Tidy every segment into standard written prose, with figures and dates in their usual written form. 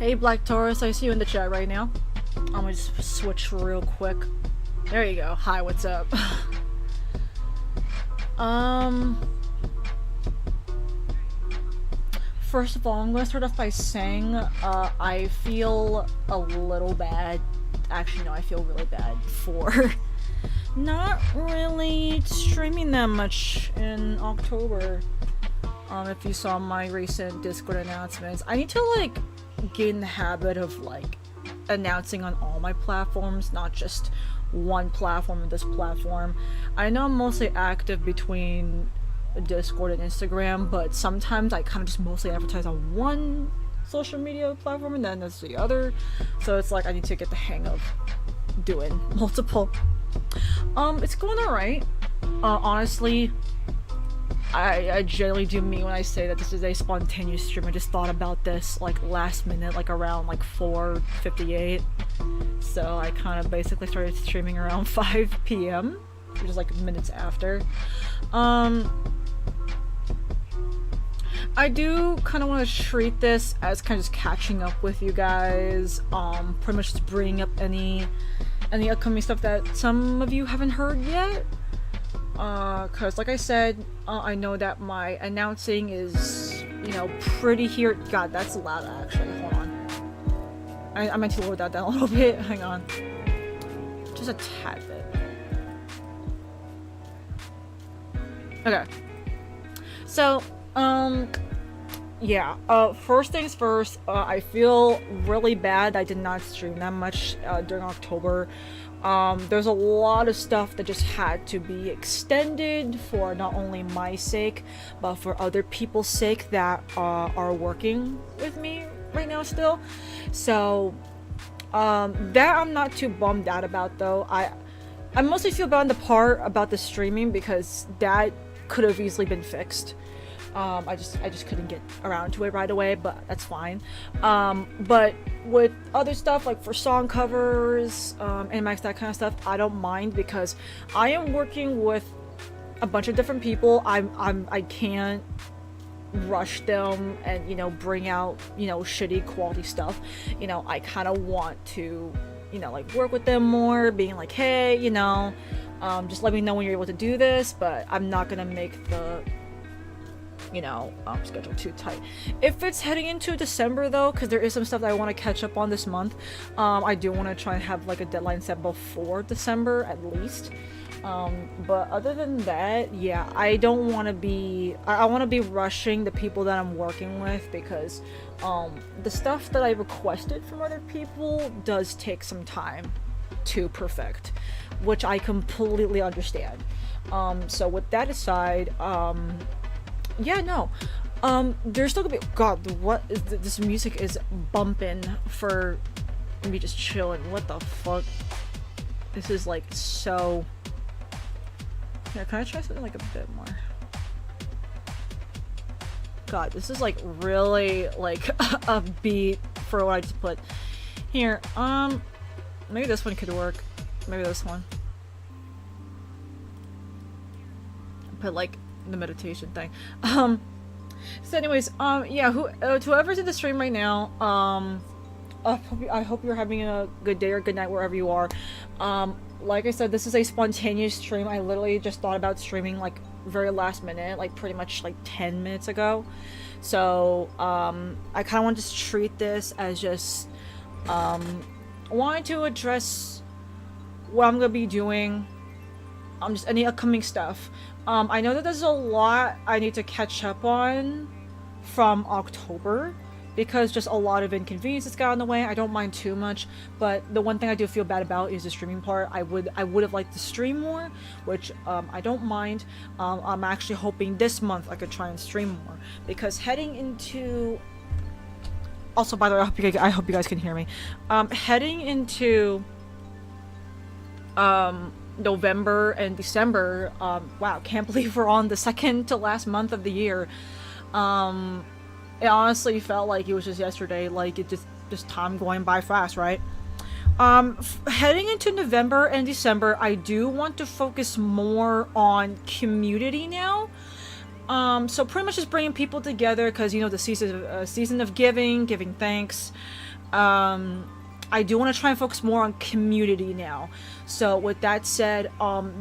Hey Black Taurus, I see you in the chat right now. I'm gonna just switch real quick. There you go. Hi, what's up? um First of all, I'm gonna start off by saying I feel a little bad. Actually no, I feel really bad for not really streaming that much in October. If you saw my recent Discord announcements, I need to like get in the habit of like announcing on all my platforms, not just one platform and this platform. I know I'm mostly active between Discord and Instagram, but sometimes I kind of just mostly advertise on one social media platform and then there's the other. So it's like I need to get the hang of doing multiple. It's going alright. Honestly, I generally do mean when I say that this is a spontaneous stream. I just thought about this like last minute, like around like 4:58. So I kind of basically started streaming around 5 p.m., which is like minutes after. I do kind of want to treat this as kind of just catching up with you guys. Pretty much just bringing up any upcoming stuff that some of you haven't heard yet. Cause like I said, I know that my announcing is, you know, pretty here. God, that's loud actually. Hold on. I meant to lower that down a little bit. Hang on. Just a tad bit. Okay. So, yeah. First things first, I feel really bad I did not stream that much during October. There's a lot of stuff that just had to be extended for not only my sake, but for other people's sake that are working with me right now still. So, that I'm not too bummed out about though. I mostly feel bad on the part about the streaming because that could have easily been fixed. I just couldn't get around to it right away, but that's fine. But with other stuff like for song covers, and Max, that kind of stuff, I don't mind because I am working with a bunch of different people. I can't rush them and, you know, bring out, you know, shitty quality stuff. You know, I kind of want to, you know, like work with them more, being like, hey, you know, just let me know when you're able to do this, but I'm not gonna make the, you know, schedule too tight. If it's heading into December though, because there is some stuff that I want to catch up on this month, I do want to try and have like a deadline set before December at least. But other than that, yeah, I don't want to be, I want to be rushing the people that I'm working with because the stuff that I requested from other people does take some time to perfect, which I completely understand. So with that aside, yeah, no. There's still gonna be. God, what is this music is bumping for me just chilling. What the fuck? This is like so. Yeah, can I try something like a bit more? God, this is like really like a beat for what I just put here. Maybe this one could work. Maybe this one. Put like the meditation thing. So anyways, yeah, to whoever's in the stream right now, I hope you're having a good day or good night wherever you are. Like I said, this is a spontaneous stream. I literally just thought about streaming like very last minute, like pretty much like 10 minutes ago. So I kind of want to treat this as just wanting to address what I'm gonna be doing, just any upcoming stuff. I know that there's a lot I need to catch up on from October because just a lot of inconveniences got in the way. I don't mind too much, but the one thing I do feel bad about is the streaming part. I would have liked to stream more, which I don't mind. I'm actually hoping this month I could try and stream more because heading into. Also, by the way, I hope you guys can hear me. Heading into November and December, wow, can't believe we're on the second to last month of the year. It honestly felt like it was just yesterday, like it just time going by fast, right? Heading into November and December, I do want to focus more on community now. So pretty much just bringing people together because the season of giving thanks. Um, I do want to try and focus more on community now. So with that said,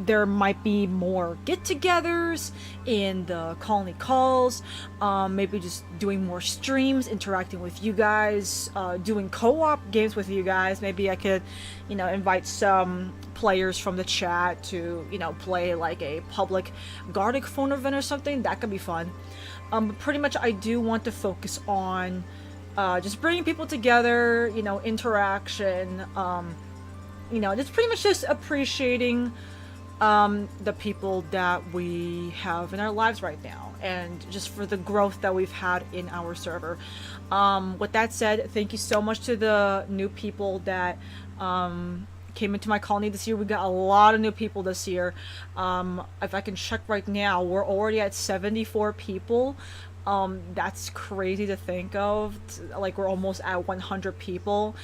there might be more get-togethers in the colony calls. Maybe just doing more streams, interacting with you guys, doing co-op games with you guys. Maybe I could, invite some players from the chat to, play like a public Gartic phone event or something. That could be fun. But pretty much I do want to focus on just bringing people together, interaction, just pretty much just appreciating the people that we have in our lives right now, and just for the growth that we've had in our server. With that said, thank you so much to the new people that came into my colony this year. We got a lot of new people this year. If I can check right now, we're already at 74 people. That's crazy to think of. Like, we're almost at 100 people.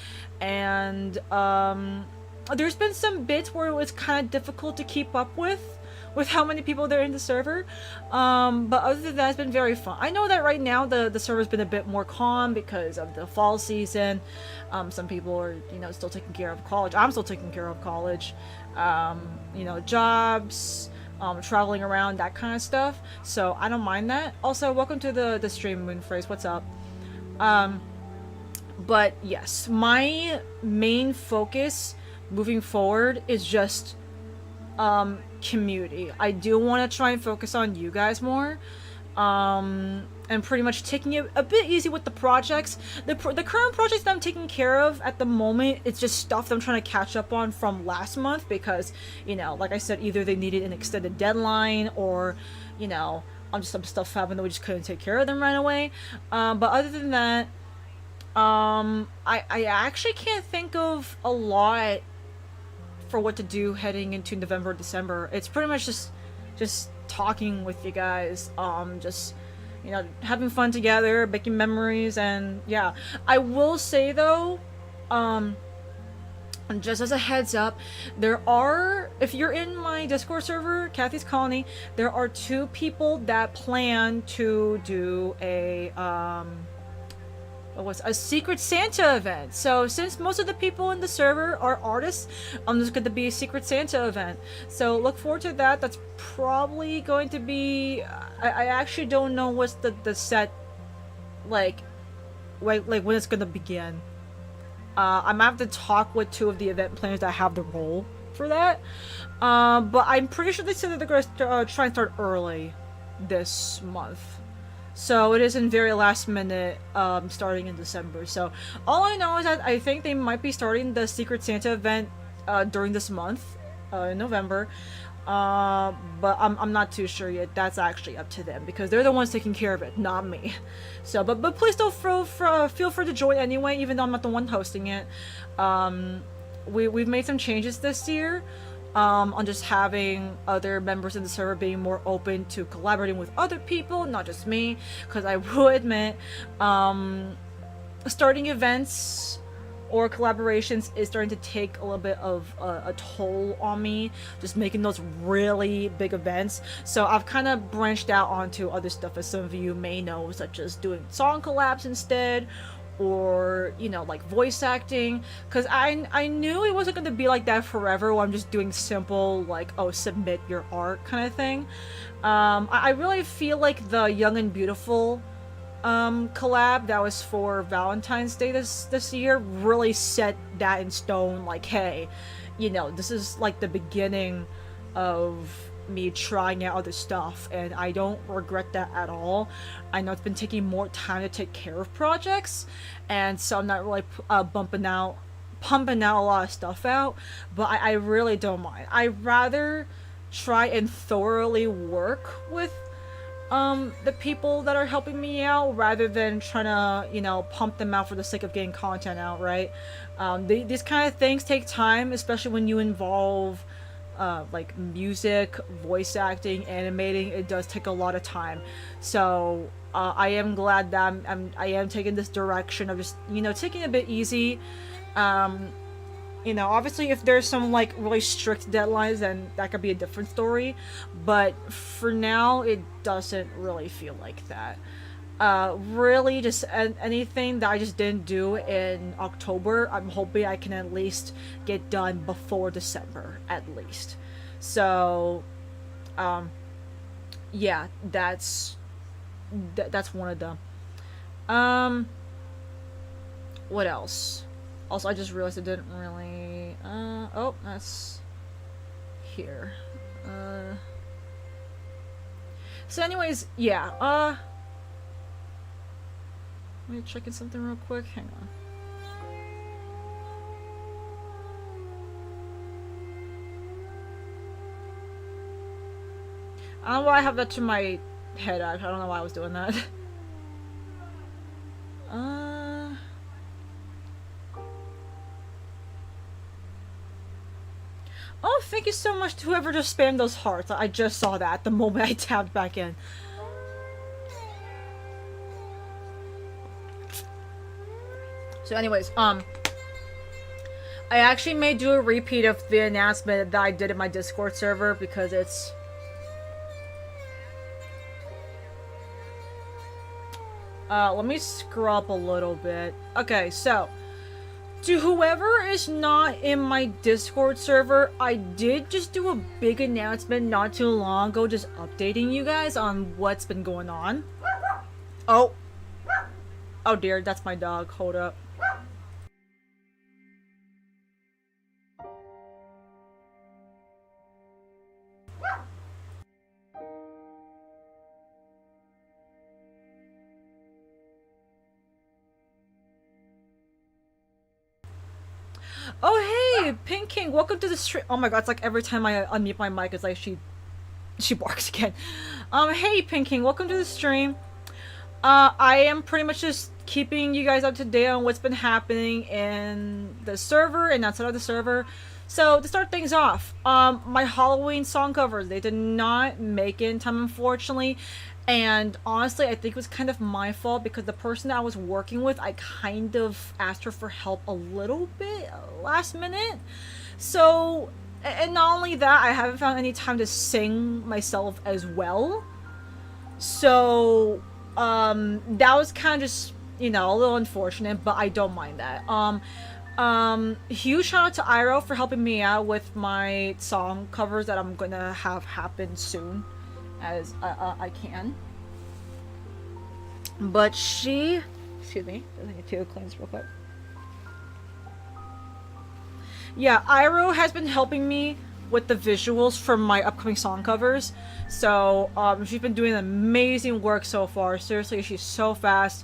And there's been some bits where it was kind of difficult to keep up with how many people there are in the server. But other than that, it's been very fun. I know that right now the server's been a bit more calm because of the fall season. Some people are, still taking care of college. I'm still taking care of college. Jobs, traveling around, that kind of stuff. So I don't mind that. Also, welcome to the stream, Moonphrase. What's up? But yes, my main focus moving forward is just community. I do want to try and focus on you guys more. And pretty much taking it a bit easy with the projects. The current projects that I'm taking care of at the moment, it's just stuff that I'm trying to catch up on from last month because, like I said, either they needed an extended deadline or, just some stuff happened that we just couldn't take care of them right away. But other than that, I actually can't think of a lot for what to do heading into November, December. It's pretty much just talking with you guys, just having fun together, making memories, and yeah. I will say though, just as a heads up, there are, if you're in my Discord server, Kathy's Colony, there are 2 people that plan to do a Secret Santa event. So since most of the people in the server are artists, there's going to be a Secret Santa event. So look forward to that. That's probably going to be, I actually don't know what's the set, like when it's going to begin. I'm gonna have to talk with 2 of the event planners that have the role for that. But I'm pretty sure they said that they're going to try and start early this month. So it isn't very last minute, starting in December. So all I know is that I think they might be starting the Secret Santa event during this month, in November. But I'm not too sure yet. That's actually up to them because they're the ones taking care of it, not me. So, but please don't feel free to join anyway, even though I'm not the one hosting it. We've made some changes this year. On just having other members in the server being more open to collaborating with other people, not just me, because I will admit, starting events or collaborations is starting to take a little bit of a toll on me, just making those really big events. So I've kind of branched out onto other stuff, as some of you may know, such as doing song collabs instead, or like voice acting, because I knew it wasn't going to be like that forever where I'm just doing simple like, oh, submit your art kind of thing. I really feel like the Young and Beautiful collab that was for Valentine's Day this year really set that in stone, like, hey, this is like the beginning of me trying out other stuff, and I don't regret that at all. I know it's been taking more time to take care of projects, and so I'm not really pumping out a lot of stuff out, but I really don't mind. I'd rather try and thoroughly work with the people that are helping me out rather than trying to pump them out for the sake of getting content out, right? These kind of things take time, especially when you involve like music, voice acting, animating. It does take a lot of time. So I am glad that I am taking this direction of just taking it a bit easy. You know, obviously, if there's some like really strict deadlines, then that could be a different story. But for now, it doesn't really feel like that. Really, just anything that I just didn't do in October, I'm hoping I can at least get done before December, at least. So, um, yeah, that's one of them. Um, what else? Also, I just realized I didn't really. Oh, that's here. Uh, so, anyways, yeah. Let me check in something real quick. Hang on. I don't know why I have that to my head. I don't know why I was doing that. uh. Oh, thank you so much to whoever just spammed those hearts. I just saw that the moment I tapped back in. So, anyways, I actually may do a repeat of the announcement that I did in my Discord server because it's. Let me scroll up a little bit. Okay, so to whoever is not in my Discord server, I did just do a big announcement not too long ago, just updating you guys on what's been going on. Oh. Oh dear, that's my dog. Hold up. Oh hey, Pink King, welcome to the stream. Oh my god, it's like every time I unmute my mic, it's like she barks again. Hey Pink King, welcome to the stream. I am pretty much just keeping you guys up to date on what's been happening in the server and outside of the server. So to start things off, my Halloween song covers, they did not make it in time, unfortunately. And honestly, I think it was kind of my fault because the person that I was working with, I kind of asked her for help a little bit last minute. So, and not only that, I haven't found any time to sing myself as well. So, that was kind of just, you know, a little unfortunate, but I don't mind that. Huge shout out to Iro for helping me out with my song covers that I'm gonna have happen soon as I can. But she, excuse me, I need to cleanse real quick. Yeah, Iro has been helping me with the visuals for my upcoming song covers. So, she's been doing amazing work so far. Seriously, she's so fast.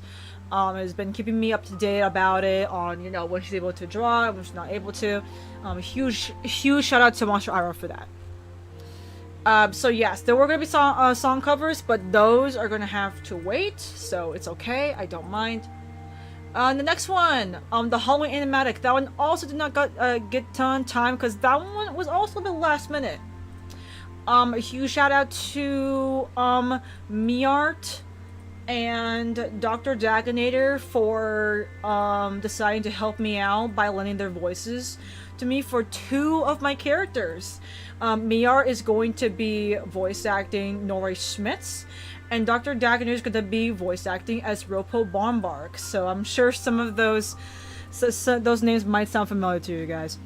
Has been keeping me up to date about it on, you know, when she's able to draw and when she's not able to. Huge shout out to Monster Iro for that. So yes, there were gonna be song covers, but those are gonna have to wait. So it's okay, I don't mind. The next one, the Halloween animatic. That one also did not get done time because that one was also a bit last minute. A huge shout out to Miart and Dr. Dagonator for deciding to help me out by lending their voices to me for two of my characters. Miar is going to be voice acting Nori Schmitz, and Dr. Dagonator is going to be voice acting as Ropo Bombark. So I'm sure some of those those names might sound familiar to you guys.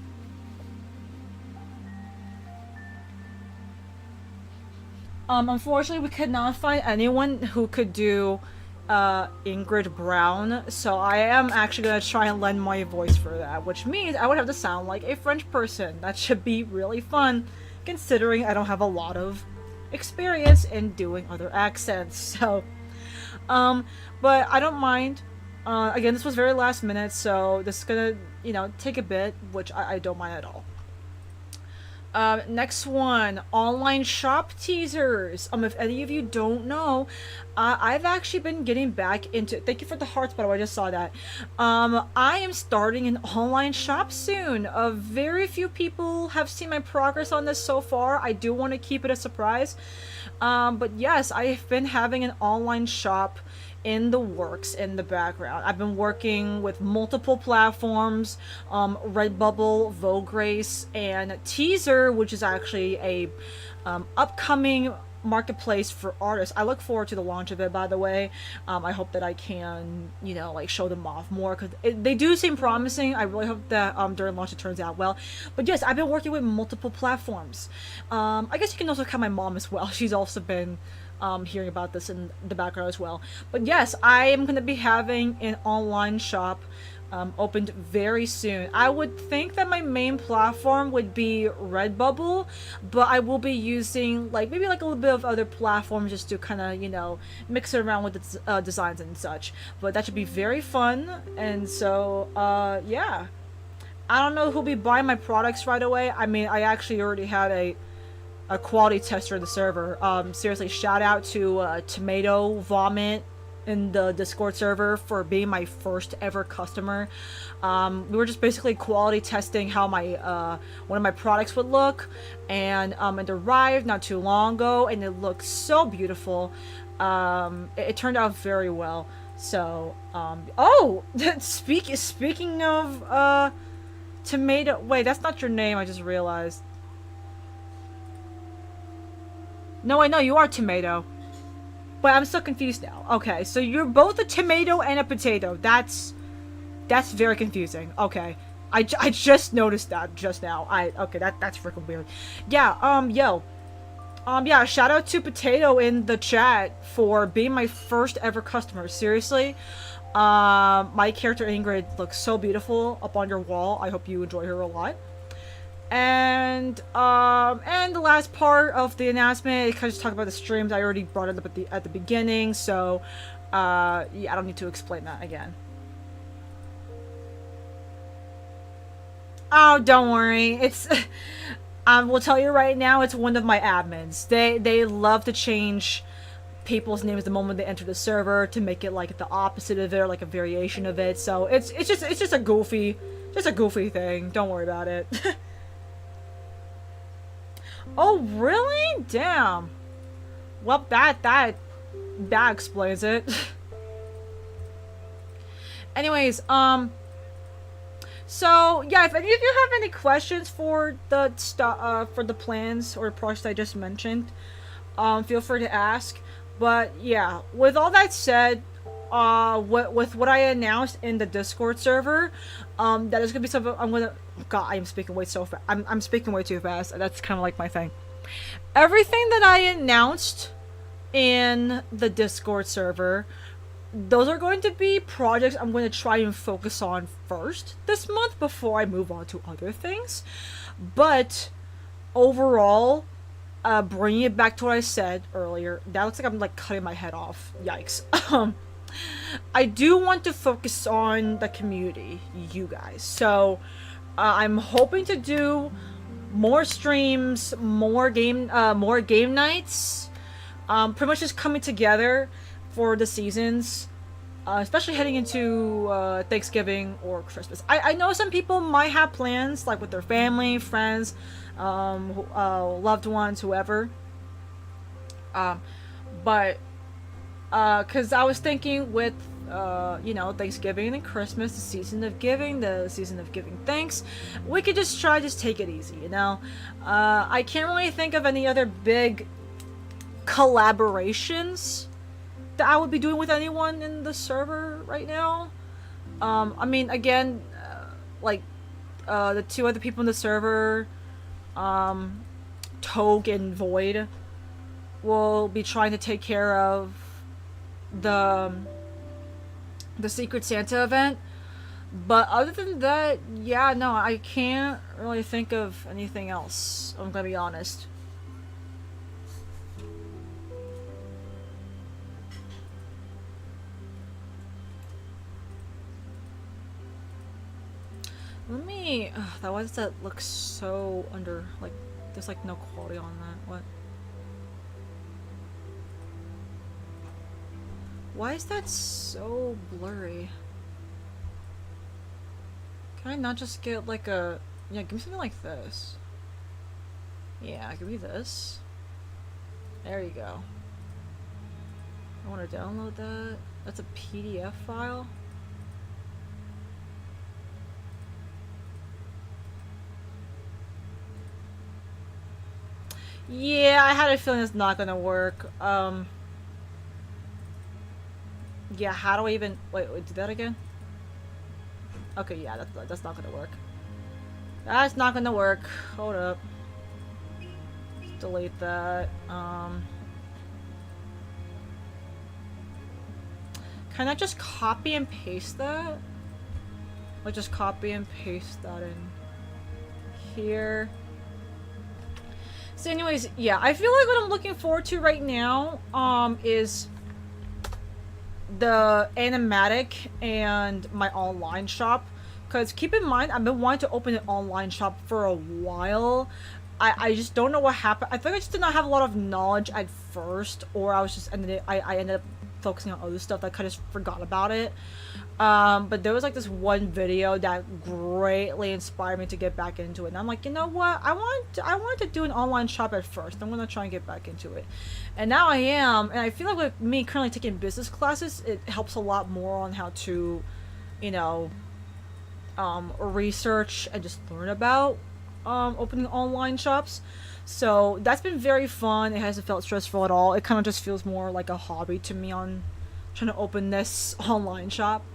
Unfortunately, we could not find anyone who could do Ingrid Brown, so I am actually gonna try and lend my voice for that, which means I would have to sound like a French person. That should be really fun, considering I don't have a lot of experience in doing other accents. So, but I don't mind. Again, this was very last minute, so this is gonna, you know, take a bit, which I don't mind at all. Next one, online shop teasers. If any of you don't know, I've actually been getting back into. Thank you for the hearts, by the way. I just saw that. I am starting an online shop soon. Very few people have seen my progress on this so far. I do want to keep it a surprise. But yes, I've been having an online shop in the works in the background. I've been working with multiple platforms, Redbubble, Vogue Race, and Teaser, which is actually a upcoming marketplace for artists. I look forward to the launch of it, by the way. I hope that I can, like show them off more because they do seem promising. I really hope that during launch it turns out well. But yes, I've been working with multiple platforms. I guess you can also count my mom as well. She's also been hearing about this in the background as well. But yes, I am going to be having an online shop opened very soon. I would think that my main platform would be Redbubble, but I will be using like maybe like a little bit of other platforms just to kind of mix it around with the designs and such. But that should be very fun. And so yeah, I don't know who'll be buying my products right away. I mean, I actually already had a quality tester in the server. Seriously, shout out to Tomato Vomit in the Discord server for being my first ever customer. We were just basically quality testing how my one of my products would look, and it arrived not too long ago, and it looked so beautiful. It turned out very well. So, oh, speaking of Tomato, wait, that's not your name. I just realized. No, I know you are Tomato. But I'm still confused now. Okay, so you're both a tomato and a potato. That's very confusing. Okay. I just noticed that just now. Okay, that's freaking weird. Yeah, yeah, shout out to Potato in the chat for being my first ever customer. Seriously. My character Ingrid looks so beautiful up on your wall. I hope you enjoy her a lot. And the last part of the announcement, I kind of just talked about the streams. I already brought it up at the beginning, so yeah, I don't need to explain that again. Oh, don't worry. It's we'll tell you right now, it's one of my admins. They love to change people's names the moment they enter the server to make it like the opposite of it or like a variation of it. So it's just a goofy thing. Don't worry about it. Oh, really? Damn. Well, that explains it. Anyways, so yeah, if any of you have any questions for the plans or projects I just mentioned, feel free to ask. But yeah, with all that said, with what I announced in the Discord server, that is gonna be something I'm gonna. God, I am speaking way so fast. I'm speaking way too fast. That's kind of like my thing. Everything that I announced in the Discord server, those are going to be projects I'm going to try and focus on first this month before I move on to other things. But overall, bringing it back to what I said earlier, that looks like I'm like cutting my head off. Yikes. I do want to focus on the community, you guys. So I'm hoping to do more streams, more game nights. Pretty much just coming together for the seasons, especially heading into Thanksgiving or Christmas. I know some people might have plans like with their family, friends, loved ones, whoever. But because I was thinking with Thanksgiving and Christmas, the season of giving thanks, we could just try take it easy, I can't really think of any other big collaborations that I would be doing with anyone in the server right now. I mean, again, the two other people in the server, Togue and Void, will be trying to take care of the Secret Santa event. But other than that, yeah, no, I can't really think of anything else. I'm gonna be honest. Let me. That why does that look so under? Like, there's like no quality on that. What? Why is that so blurry? Can I not just get like a... Yeah, give me something like this. Yeah, give me this. There you go. I want to download that. That's a PDF file. Yeah, I had a feeling it's not gonna work. Yeah, how do I even... wait, do that again? Okay, yeah, that's not gonna work. That's not gonna work. Hold up. Delete that. Can I just copy and paste that? Like, just copy and paste that in here. So anyways, yeah, I feel like what I'm looking forward to right now, is the animatic and my online shop. Because keep in mind, I've been wanting to open an online shop for a while. I just don't know what happened. I think I just did not have a lot of knowledge at first, or I was just I ended up focusing on other stuff that I kind of forgot about it. But there was like this one video that greatly inspired me to get back into it. And I'm like, you know what? I wanted to do an online shop at first. I'm gonna try and get back into it. And now I am, and I feel like with me currently taking business classes, it helps a lot more on how to, you know, research and just learn about opening online shops. So that's been very fun. It hasn't felt stressful at all. It kind of just feels more like a hobby to me on trying to open this online shop,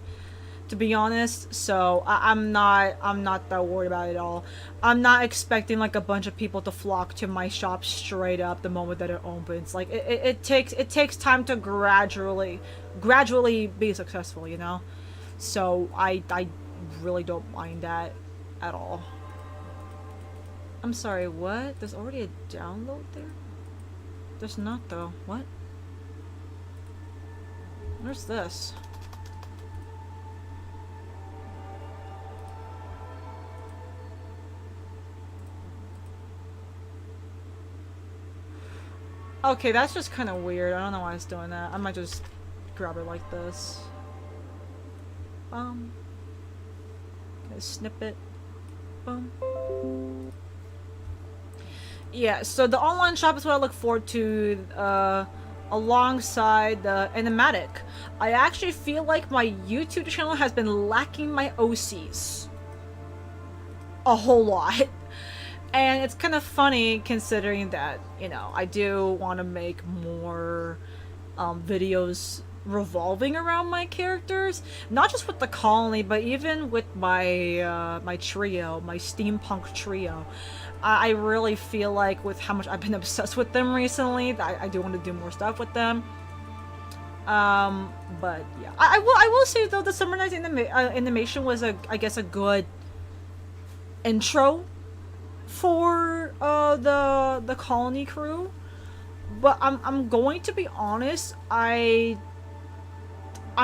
to be honest. So I'm not that worried about it at all. I'm not expecting like a bunch of people to flock to my shop straight up the moment that it opens. Like it takes time to gradually be successful, you know. So I really don't mind that at all. I'm sorry, what? There's already a download there? There's not though. What? Where's this? Okay, that's just kind of weird. I don't know why it's doing that. I might just grab it like this. Okay, snip it. Boom. Yeah, so the online shop is what I look forward to, alongside the animatic. I actually feel like my YouTube channel has been lacking my OCs a whole lot. And it's kind of funny considering that, you know, I do want to make more videos revolving around my characters, not just with the colony, but even with my my trio, my steampunk trio. I really feel like with how much I've been obsessed with them recently, that I do want to do more stuff with them. But yeah, I will say though, the Summer Nights animation was I guess a good intro for the colony crew. But I'm going to be honest, I'm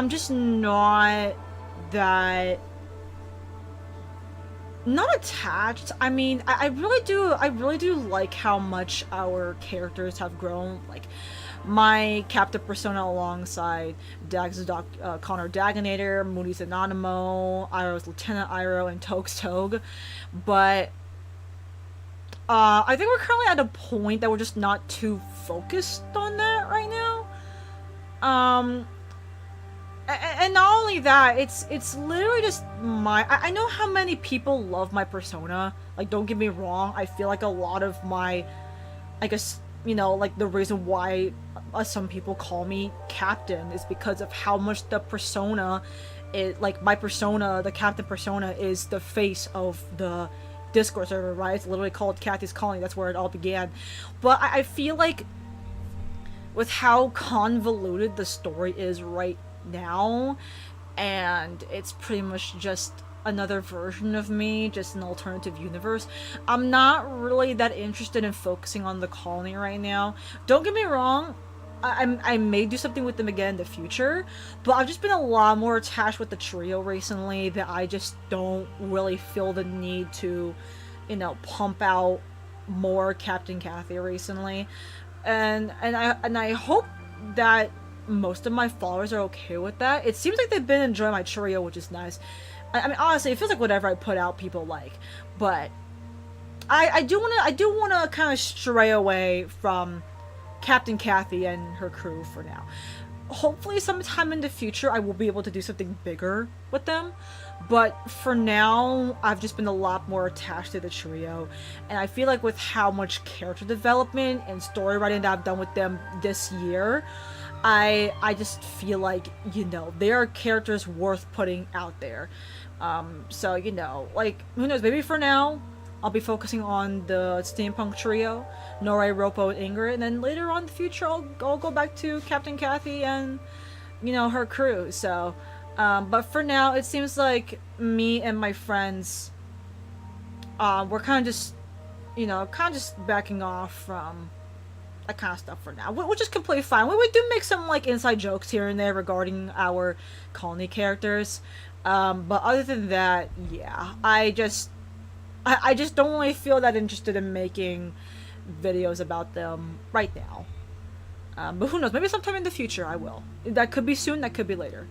just not that not attached. I mean, I really do like how much our characters have grown. Like my captive persona alongside Dags' Connor Dagonator, Moody's Anonymous, Iroh's Lieutenant Iroh, and Toge's Toge. But I think we're currently at a point that we're just not too focused on that right now. And not only that, it's literally just I know how many people love my persona. Like, don't get me wrong, I feel like a lot of my, I guess, you know, like the reason why some people call me Captain is because of how much the persona, like my persona, the Captain persona is the face of the Discord server, right? It's literally called Kathy's Colony. That's where it all began. But I feel like with how convoluted the story is right now, and it's pretty much just another version of me, just an alternative universe, I'm not really that interested in focusing on the colony right now. Don't get me wrong, I may do something with them again in the future, but I've just been a lot more attached with the trio recently that I just don't really feel the need to, you know, pump out more Captain Kathy recently. And I hope that most of my followers are okay with that. It seems like they've been enjoying my trio, which is nice. I mean, honestly, it feels like whatever I put out, people like. But I do wanna kind of stray away from Captain Kathy and her crew for now. hopefully sometime in the future I will be able to do something bigger with them. But for now, I've just been a lot more attached to the trio. And I feel like with how much character development and story writing that I've done with them this year, I just feel like, they are characters worth putting out there. So, like, who knows, maybe for now, I'll be focusing on the steampunk trio, Norei, Ropo, and Ingrid, and then later on in the future, I'll go back to Captain Kathy and, her crew. So, but for now, it seems like me and my friends, we're kind of just, backing off from that kind of stuff for now, which is completely fine. We do make some, like, inside jokes here and there regarding our colony characters. But other than that, yeah, I just don't really feel that interested in making videos about them right now. But who knows? Maybe sometime in the future I will. That could be soon. That could be later.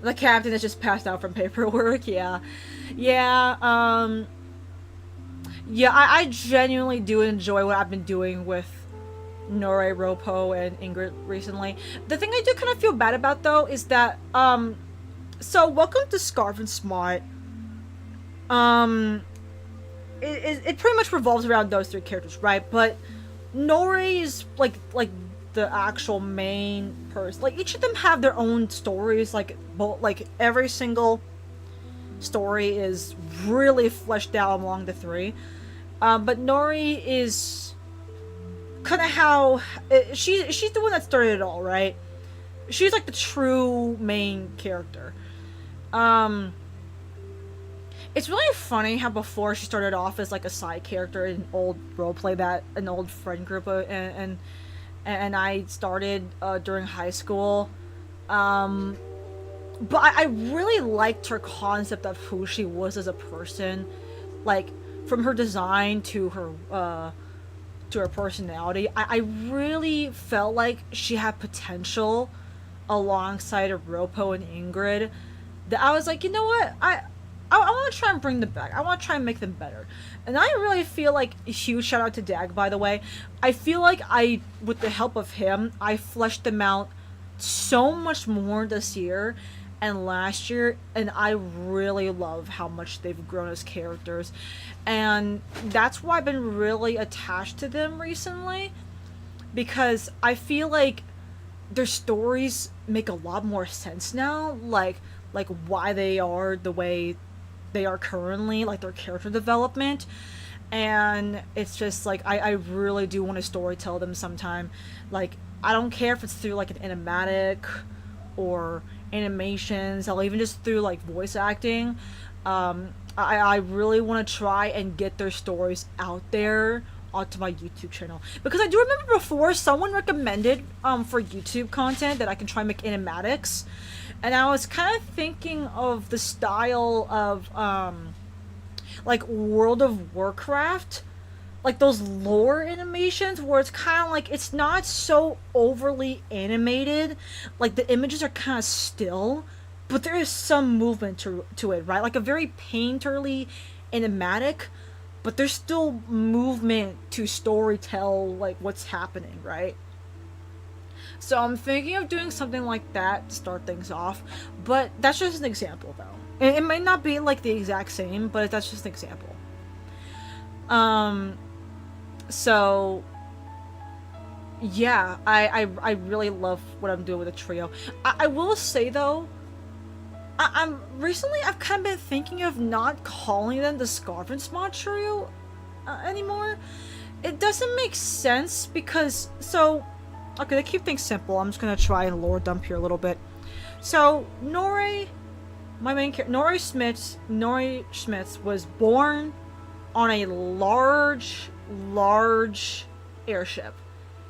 The captain is just passed out from paperwork. Yeah, yeah. Yeah. I genuinely do enjoy what I've been doing with Norei, Ropo, and Ingrid recently. The thing I do kind of feel bad about though is that so welcome to Scarf and Smart. It pretty much revolves around those three characters, right? But Nori is like the actual main person. Like each of them have their own stories. Like every single story is really fleshed out among the three. But Nori is kind of how she's the one that started it all, right? She's like the true main character. It's really funny how before she started off as like a side character in an old roleplay that an old friend group and I started during high school. But I really liked her concept of who she was as a person, like from her design to her personality. I really felt like she had potential alongside of Ropo and Ingrid. That I was like, you know what, I want to try and bring them back. I want to try and make them better. And I really feel like, a huge shout out to Dag, by the way. I feel like with the help of him, I fleshed them out so much more this year and last year. And I really love how much they've grown as characters. And that's why I've been really attached to them recently. Because I feel like their stories make a lot more sense now. Like why they are the way they are currently, like their character development. And it's just like I really do want to storytell them sometime. Like I don't care if it's through like an animatic or animations or even just through like voice acting. I really want to try and get their stories out there onto my YouTube channel, because I do remember before someone recommended for YouTube content that I can try and make animatics. And I was kind of thinking of the style of, like, World of Warcraft. Like, those lore animations where it's kind of like, it's not so overly animated. Like, the images are kind of still, but there is some movement to it, right? Like, a very painterly animatic, but there's still movement to storytell, like, what's happening, right? So I'm thinking of doing something like that to start things off, but that's just an example though. It might not be like the exact same, but that's just an example. So yeah, I really love what I'm doing with the trio. I will say though, I'm recently I've kind of been thinking of not calling them the Scarf and Smart trio anymore. It doesn't make sense because okay, to keep things simple, I'm just gonna try and lore dump here a little bit. So, Norei, my main character, Norei Schmitz was born on a large airship.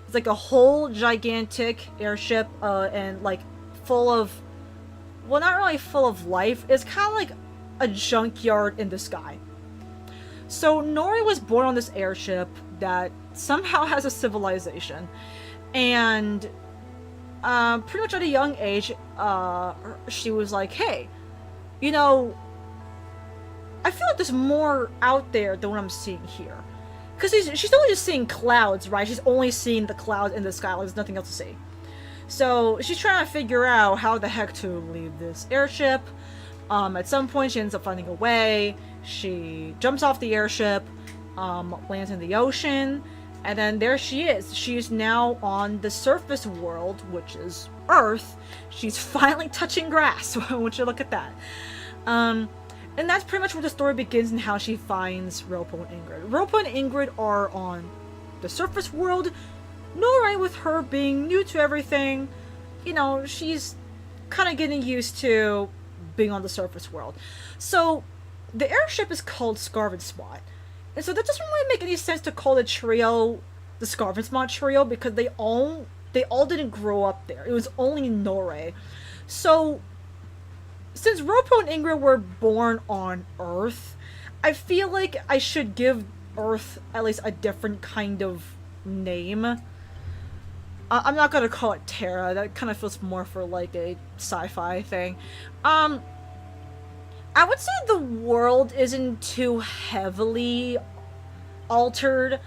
It's like a whole gigantic airship, and like full of, well, not really full of life. It's kind of like a junkyard in the sky. So, Norei was born on this airship that somehow has a civilization. And pretty much at a young age, she was like, hey, I feel like there's more out there than what I'm seeing here. Because she's only just seeing clouds, right? She's only seeing the clouds in the sky, like there's nothing else to see. So she's trying to figure out how the heck to leave this airship. At some point, she ends up finding a way. She jumps off the airship, lands in the ocean, and then there she is. She's now on the surface world, which is Earth. She's finally touching grass. Would you look at that? And that's pretty much where the story begins and how she finds Ropo and Ingrid. Ropo and Ingrid are on the surface world. Nora, with her being new to everything, you know, she's kind of getting used to being on the surface world. So, the airship is called Scarven Spot. And so that doesn't really make any sense to call the trio the Scarven Spot trio because they all didn't grow up there. It was only Nora. So, since Ropo and Ingrid were born on Earth, I feel like I should give Earth at least a different kind of name. I'm not gonna call it Terra. That kind of feels more for like a sci-fi thing. I would say the world isn't too heavily altered.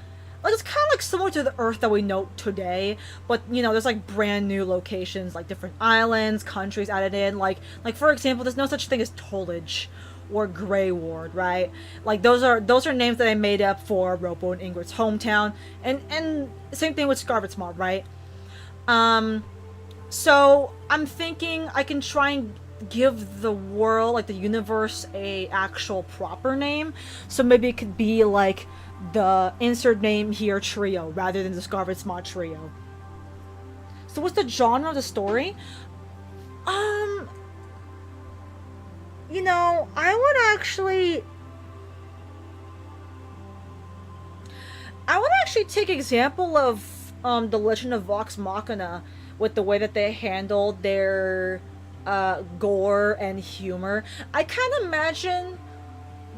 Like, it's kind of like similar to the Earth that we know today, but you know, there's like brand new locations, like different islands, countries added in. Like for example, there's no such thing as Tolage or Grey Ward, right? Like those are names that I made up for Ropo and Ingrid's hometown, and same thing with Scarlet Spot, right? So I'm thinking I can try and give the world, like the universe, a actual proper name. So maybe it could be like the insert name here trio rather than the Scarlet Spot trio. So what's the genre of the story? You know, I would actually take example of the Legend of Vox Machina with the way that they handled their gore and humor. I kind of imagine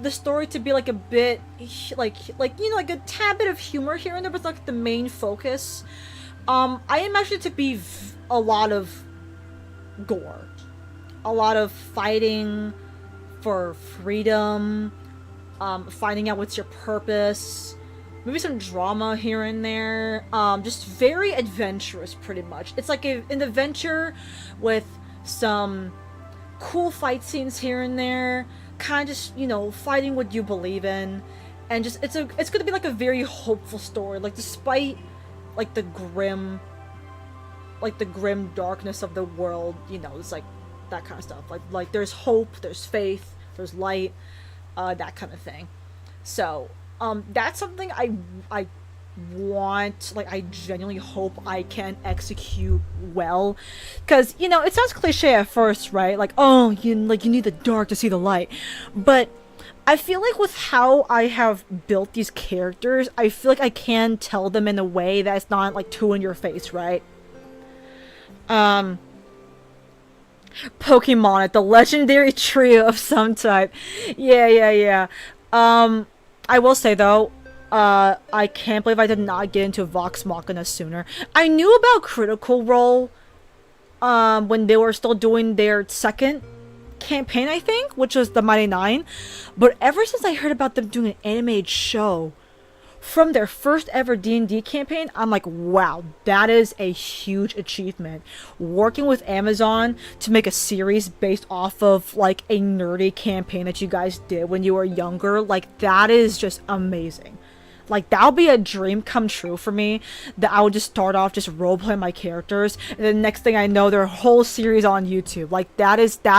the story to be like a bit like you know, like a tad bit of humor here and there, but like the main focus. I imagine it to be a lot of gore, a lot of fighting for freedom, finding out what's your purpose, maybe some drama here and there, just very adventurous pretty much. It's like an adventure with some cool fight scenes here and there, kind of just, you know, fighting what you believe in, and just it's gonna be like a very hopeful story, like despite like the grim darkness of the world, you know, it's like that kind of stuff, like there's hope, there's faith, there's light, that kind of thing. So that's something I want, like I genuinely hope I can execute well, because you know, it sounds cliche at first, right? Like, oh, you need the dark to see the light, but I feel like with how I have built these characters, I feel like I can tell them in a way that's not like too in your face, right? Pokemon, the legendary trio of some type. Yeah. I will say though, I can't believe I did not get into Vox Machina sooner. I knew about Critical Role when they were still doing their second campaign, I think, which was the Mighty Nine. But ever since I heard about them doing an animated show from their first ever D&D campaign, I'm like, wow, that is a huge achievement. Working with Amazon to make a series based off of like a nerdy campaign that you guys did when you were younger, like that is just amazing. Like, that would be a dream come true for me, that I would just start off just roleplaying my characters, and then next thing I know, their whole series on YouTube. Like, that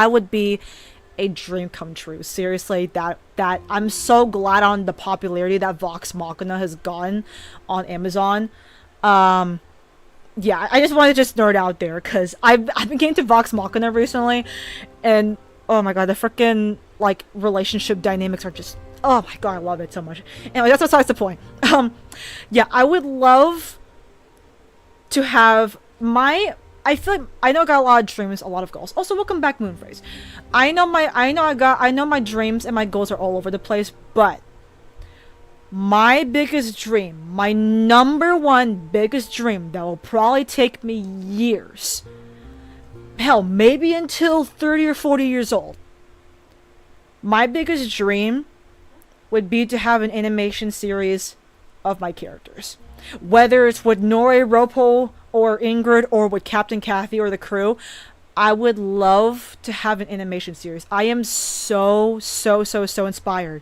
would be a dream come true. Seriously, that I'm so glad on the popularity that Vox Machina has gotten on Amazon. Yeah, I just wanted to just nerd out there, because I've been getting to Vox Machina recently, and oh my god, the freaking, like, relationship dynamics are just, oh my god, I love it so much. Anyway, that's besides the point. Yeah, I would love to have I feel like I know I got a lot of dreams, a lot of goals. Also, welcome back, Moonphrase. I know my dreams and my goals are all over the place, but my biggest dream, my number one biggest dream that will probably take me years, hell, maybe until 30 or 40 years old. My biggest dream would be to have an animation series of my characters. Whether it's with Nore, Ropo, or Ingrid or with Captain Kathy or the crew, I would love to have an animation series. I am so inspired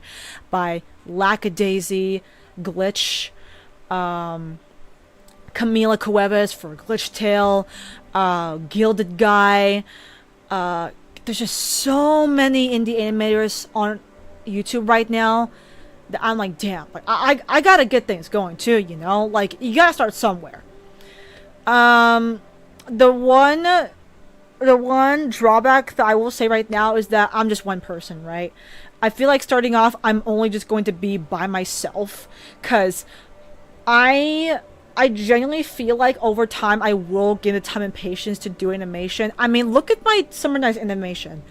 by Lackadaisy, Glitch, Camila Cuevas for Glitch Tale, Gilded Guy. There's just so many indie animators on YouTube right now that I'm like, damn, like I gotta get things going too, you know? Like, you gotta start somewhere. Um, the one the one drawback that I will say right now is that I'm just one person, right? I feel like starting off, I'm only just going to be by myself, cause I I genuinely feel like over time I will gain the time and patience to do animation. I mean, look at my Summer Nights animation.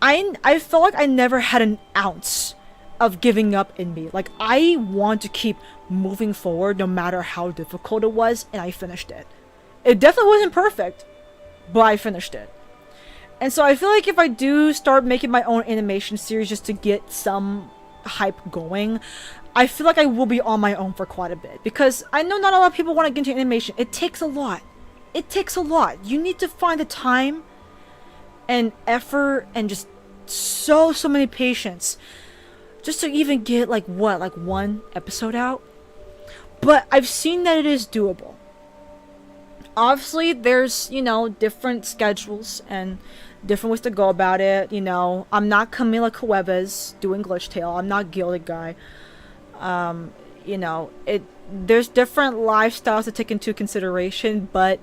I felt like I never had an ounce of giving up in me. Like, I want to keep moving forward no matter how difficult it was, and I finished it. It definitely wasn't perfect, but I finished it. And so I feel like if I do start making my own animation series just to get some hype going, I feel like I will be on my own for quite a bit. Because I know not a lot of people want to get into animation. It takes a lot. It takes a lot. You need to find the time and effort and just so many patience just to even get like one episode out. But I've seen that it is doable. Obviously, there's, different schedules and different ways to go about it. I'm not Camila Cuevas doing Glitch Tale. I'm not Gilded Guy. There's different lifestyles to take into consideration, but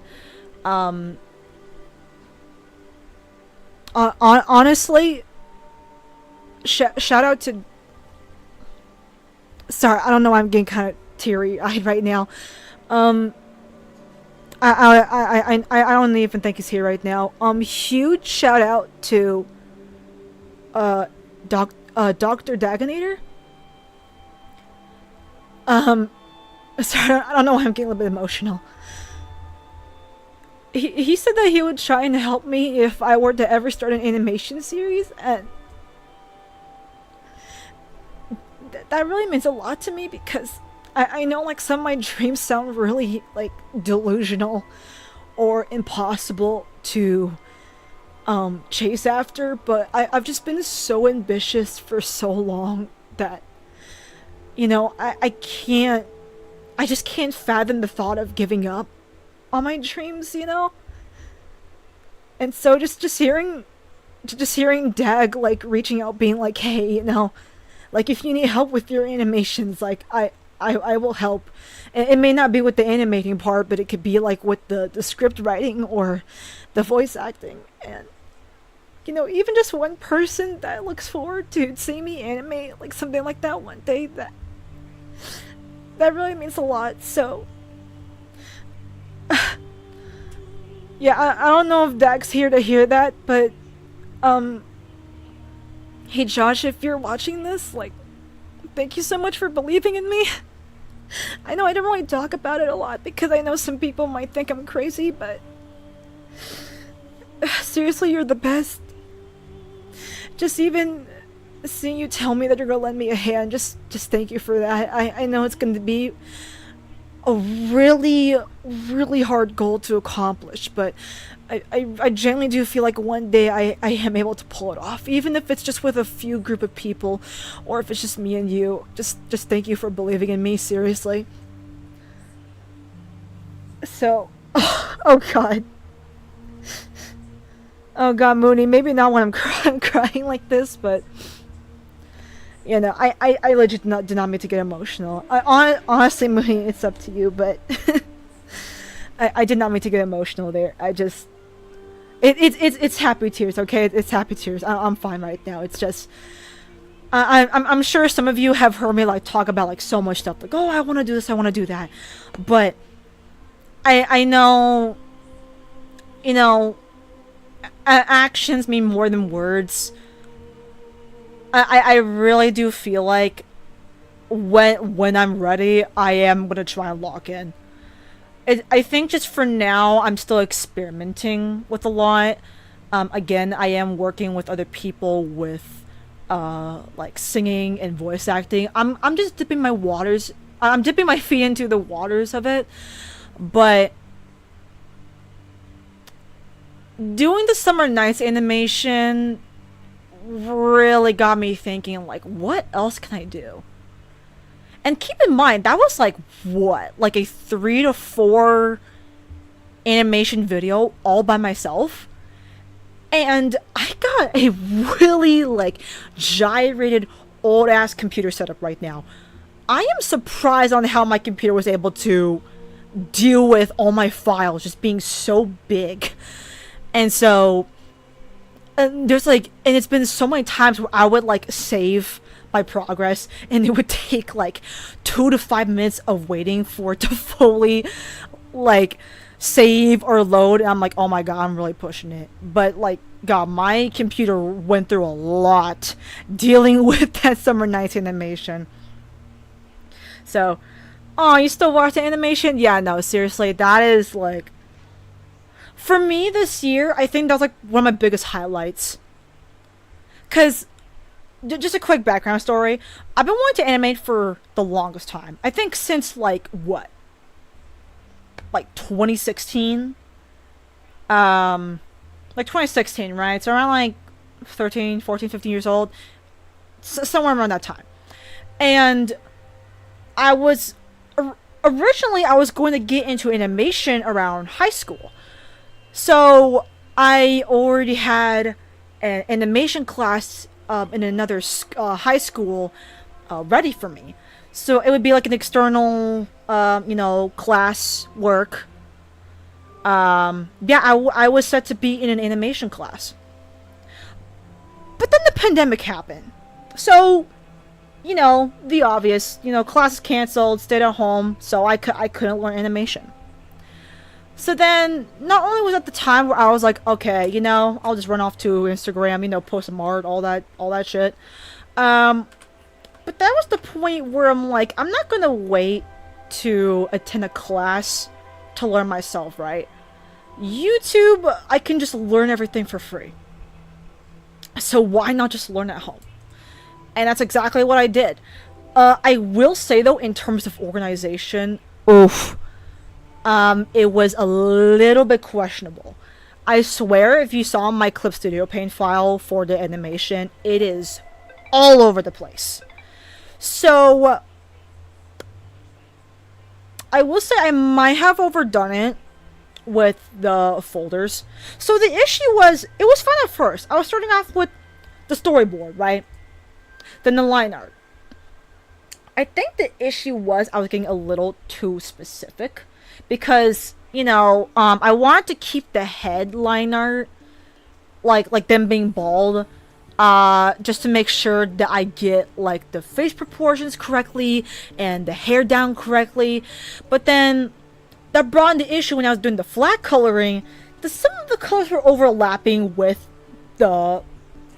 honestly, shout out to. Sorry, I don't know why I'm getting kind of teary-eyed right now. I don't even think he's here right now. Huge shout out to Dr. Dagonator. Sorry, I don't know why I'm getting a little bit emotional. He said that he would try and help me if I were to ever start an animation series, and that really means a lot to me, because I know, like, some of my dreams sound really, like, delusional or impossible to chase after, but I've just been so ambitious for so long that, I just can't fathom the thought of giving up on my dreams, And so just hearing Dag, like, reaching out, being like, hey, like, if you need help with your animations, like, I will help. It may not be with the animating part, but it could be like with the script writing or the voice acting. And, even just one person that looks forward to seeing me animate like something like that one day, that really means a lot. So, yeah, I don't know if Dag's here to hear that, but, hey Josh, if you're watching this, like, thank you so much for believing in me. I know I don't really talk about it a lot because I know some people might think I'm crazy, but seriously, you're the best. Just even seeing you tell me that you're gonna lend me a hand, just thank you for that. I know it's gonna be a really, really hard goal to accomplish, but I genuinely do feel like one day I am able to pull it off, even if it's just with a few group of people, or if it's just me and you. Just thank you for believing in me, seriously. So, oh god. Oh god, Mooney, maybe not when I'm crying like this, but I legit did not mean to get emotional. Honestly, Mooney, it's up to you, but I did not mean to get emotional there. It's happy tears, okay? It's happy tears. I'm fine right now. It's just, I'm sure some of you have heard me, like, talk about, like, so much stuff, like, oh, I want to do this, I want to do that, but I know, actions mean more than words. I really do feel like when I'm ready, I am gonna try and lock in. I think just for now, I'm still experimenting with a lot. Again, I am working with other people with, like, singing and voice acting. I'm just dipping my waters. I'm dipping my feet into the waters of it. But doing the Summer Nights animation really got me thinking, like, what else can I do? And keep in mind, that was like, what? Like a 3 to 4 animation video all by myself? And I got a really, like, gyrated old ass computer setup right now. I am surprised on how my computer was able to deal with all my files just being so big. And so, and there's like, and it's been so many times where I would like save my progress and it would take like 2 to 5 minutes of waiting for it to fully like save or load. And I'm like, oh my god, I'm really pushing it. But like, god, my computer went through a lot dealing with that Summer Nights animation. So, oh, you still watch the animation? Yeah, no, seriously, that is like, for me this year, I think that was like one of my biggest highlights. Cause, just a quick background story, I've been wanting to animate for the longest time. I think since like, what? Like 2016? Like 2016, right? So around like 13, 14, 15 years old. Somewhere around that time. And I was originally I was going to get into animation around high school. So I already had an animation class in another high school ready for me. So it would be like an external, class work. I was set to be in an animation class. But then the pandemic happened. So, the obvious, classes canceled, stayed at home, so I couldn't learn animation. So then, not only was it the time where I was like, okay, I'll just run off to Instagram, post some art, all that shit. But that was the point where I'm like, I'm not gonna wait to attend a class to learn myself, right? YouTube, I can just learn everything for free. So why not just learn at home? And that's exactly what I did. I will say though, in terms of organization, oof. It was a little bit questionable. I swear, if you saw my Clip Studio Paint file for the animation, it is all over the place. So, I will say I might have overdone it with the folders. So the issue was, it was fun at first. I was starting off with the storyboard, right? Then the line art. I think the issue was I was getting a little too specific. Because, I wanted to keep the head line art, like them being bald, just to make sure that I get, like, the face proportions correctly, and the hair down correctly. But then, that brought in the issue when I was doing the flat coloring, that some of the colors were overlapping with the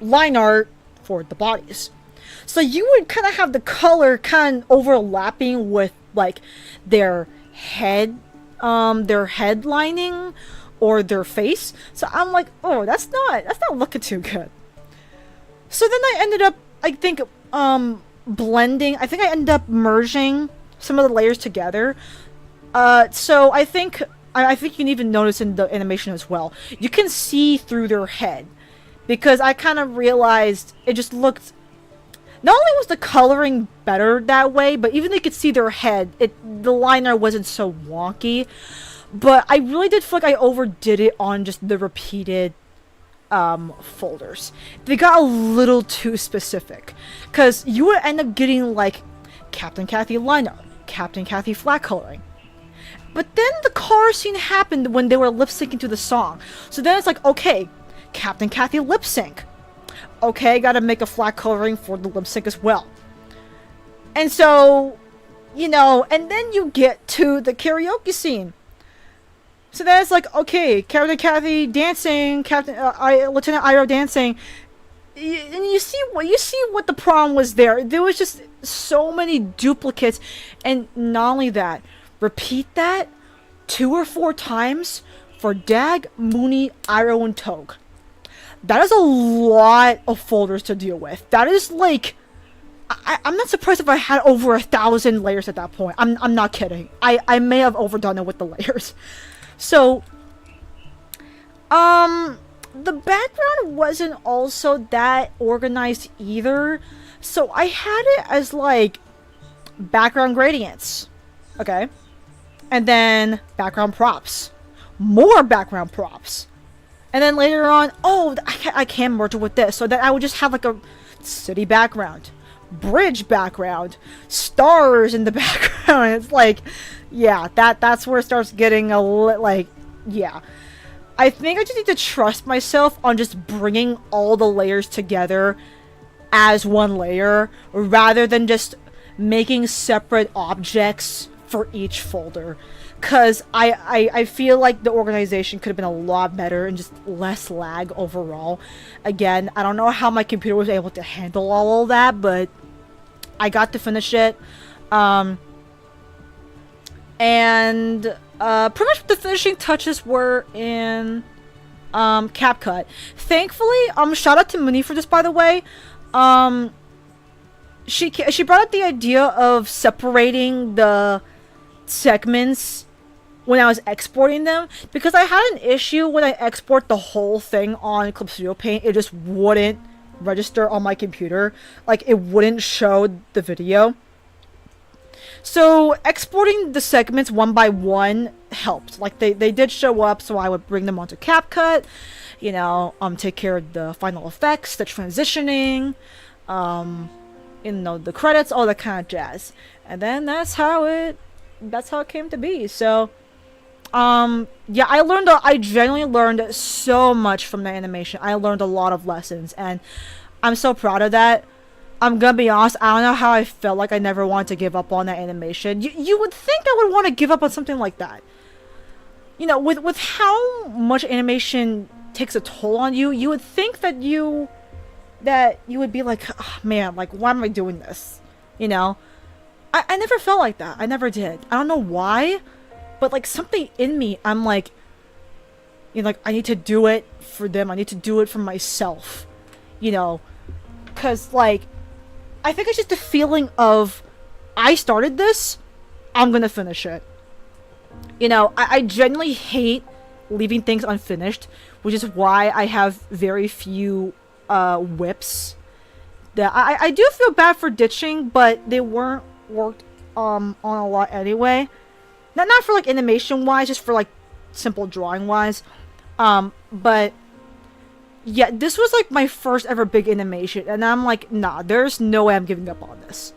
line art for the bodies. So you would kind of have the color kind of overlapping with, like, their head lining or their face. So I'm like, oh, that's not looking too good. So then I ended up, I think, blending. I think I ended up merging some of the layers together. So I think you can even notice in the animation as well. You can see through their head because I kind of realized it just looked. Not only was the coloring better that way, but even they could see their head, the liner wasn't so wonky. But I really did feel like I overdid it on just the repeated folders. They got a little too specific. Because you would end up getting like Captain Kathy liner, Captain Kathy flat coloring. But then the car scene happened when they were lip syncing to the song. So then it's like, okay, Captain Kathy lip sync. Okay, gotta make a flat coloring for the lip sync as well. And so, and then you get to the karaoke scene. So then it's like, okay, Captain Kathy dancing, Lieutenant Iroh dancing. And you see what the problem was there. There was just so many duplicates. And not only that, repeat that 2 or 4 times for Dag, Mooney, Iroh, and Togue. That is a lot of folders to deal with. That is like, I'm not surprised if I had over 1,000 layers at that point. I'm not kidding. I may have overdone it with the layers. So, The background wasn't also that organized either. So I had it as like background gradients. Okay. And then background props. More background props. And then later on, oh, I can merge it with this. So that I would just have like a city background, bridge background, stars in the background. It's like, yeah, that's where it starts getting like, yeah. I think I just need to trust myself on just bringing all the layers together as one layer rather than just making separate objects for each folder. Because I feel like the organization could have been a lot better and just less lag overall. Again, I don't know how my computer was able to handle all of that, but I got to finish it. And pretty much the finishing touches were in CapCut. Thankfully, shout out to Mooney for this, by the way. She brought up the idea of separating the segments when I was exporting them, because I had an issue when I export the whole thing on Clip Studio Paint. It just wouldn't register on my computer. Like, it wouldn't show the video. So exporting the segments one by one helped. Like, they did show up, so I would bring them onto CapCut, you know, take care of the final effects, the transitioning, you know, the credits, all that kind of jazz. And then that's how it came to be. So yeah, I genuinely learned so much from the animation. I learned a lot of lessons, and I'm so proud of that. I'm gonna be honest, I don't know how I felt like I never wanted to give up on that animation. You would think I would want to give up on something like that. You know, with how much animation takes a toll on you, you would think that you would be like, oh, man, like, why am I doing this? You know? I never felt like that. I never did. I don't know why, but like something in me, I'm like, you know, like, I need to do it for them. I need to do it for myself. You know? Because, like, I think it's just the feeling of, I started this, I'm gonna finish it. You know, I genuinely hate leaving things unfinished, which is why I have very few whips. That I do feel bad for ditching, but they weren't worked on a lot anyway. Not for like animation wise, just for like simple drawing wise. But yeah, this was like my first ever big animation, and I'm like, nah, there's no way I'm giving up on this.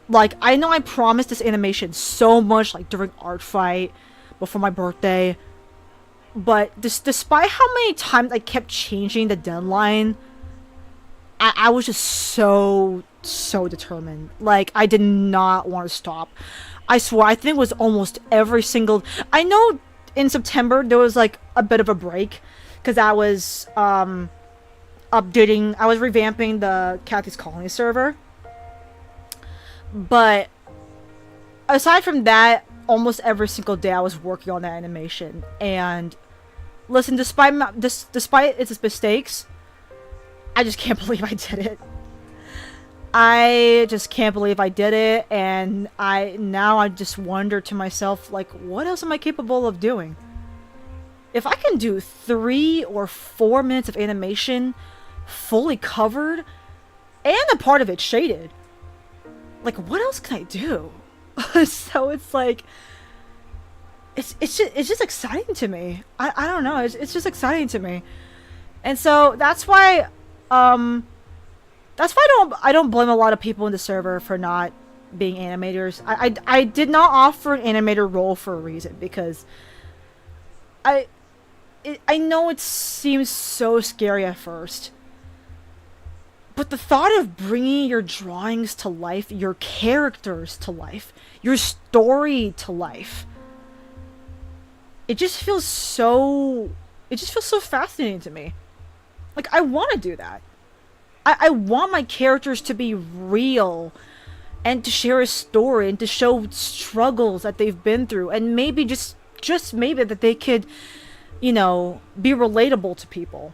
Like, I know I promised this animation so much, like during Art Fight, before my birthday, but despite how many times I kept changing the deadline, I was just so determined. Like, I did not want to stop. I swear, I think it was almost every single... I know in September there was like a bit of a break, because I was updating, I was revamping the Kathy's Colony server. But aside from that, almost every single day I was working on that animation. And listen, despite its mistakes, I just can't believe I did it. I just can't believe I did it, and I just wonder to myself, like, what else am I capable of doing? If I can do 3 or 4 minutes of animation fully covered, and a part of it shaded, like, what else can I do? So it's like, it's just exciting to me. I don't know, it's just exciting to me. And so that's why I don't blame a lot of people in the server for not being animators. I did not offer an animator role for a reason, because I know it seems so scary at first, but the thought of bringing your drawings to life, your characters to life, your story to life, it just feels so fascinating to me. Like, I want to do that. I want my characters to be real, and to share a story, and to show struggles that they've been through, and maybe just maybe that they could, you know, be relatable to people,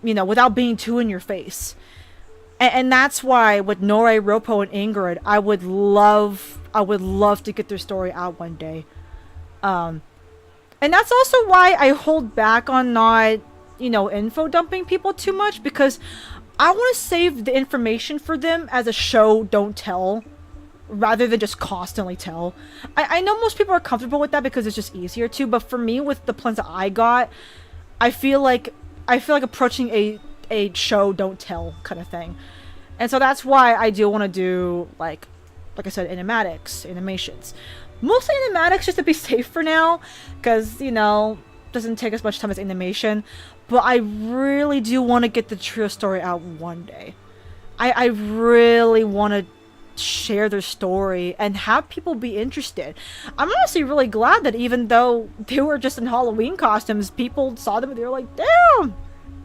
you know, without being too in your face. And that's why with Nore, Ropo, and Ingrid, I would love to get their story out one day. And that's also why I hold back on not, info dumping people too much, because I want to save the information for them as a show don't tell rather than just constantly tell. I know most people are comfortable with that because it's just easier to, but for me with the plans that I got, I feel like approaching a show don't tell kind of thing. And so that's why I do want to do like I said, animations. Mostly animatics just to be safe for now, because doesn't take as much time as animation. But I really do want to get the trio story out one day. I really want to share their story and have people be interested. I'm honestly really glad that even though they were just in Halloween costumes, people saw them and they were like, damn,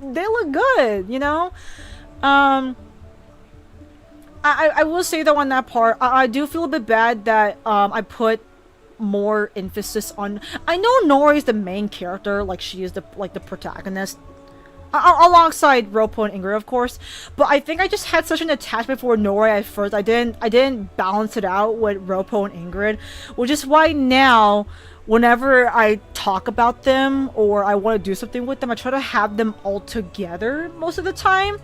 they look good, I will say though on that part, I do feel a bit bad that I put more emphasis on. I know Nori is the main character, like she is the protagonist, alongside Ropo and Ingrid, of course. But I think I just had such an attachment for Nori at first. I didn't balance it out with Ropo and Ingrid, which is why now, whenever I talk about them or I want to do something with them, I try to have them all together most of the time.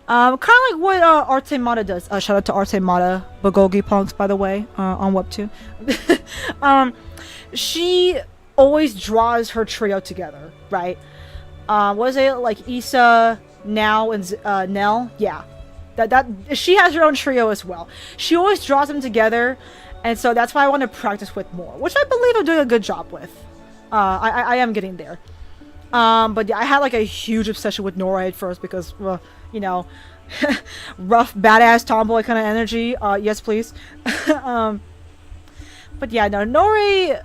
Kind of like what Artemata does. Shout out to Artemata, Bulgogi Punks, by the way, on Web2. She always draws her trio together, right? What is it, like Issa, Now, and Nell? Yeah, that she has her own trio as well. She always draws them together, and so that's why I want to practice with more, which I believe I'm doing a good job with. I am getting there. But yeah, I had like a huge obsession with Nora at first because, rough, badass tomboy kind of energy. Yes, please. But yeah, no, Nori,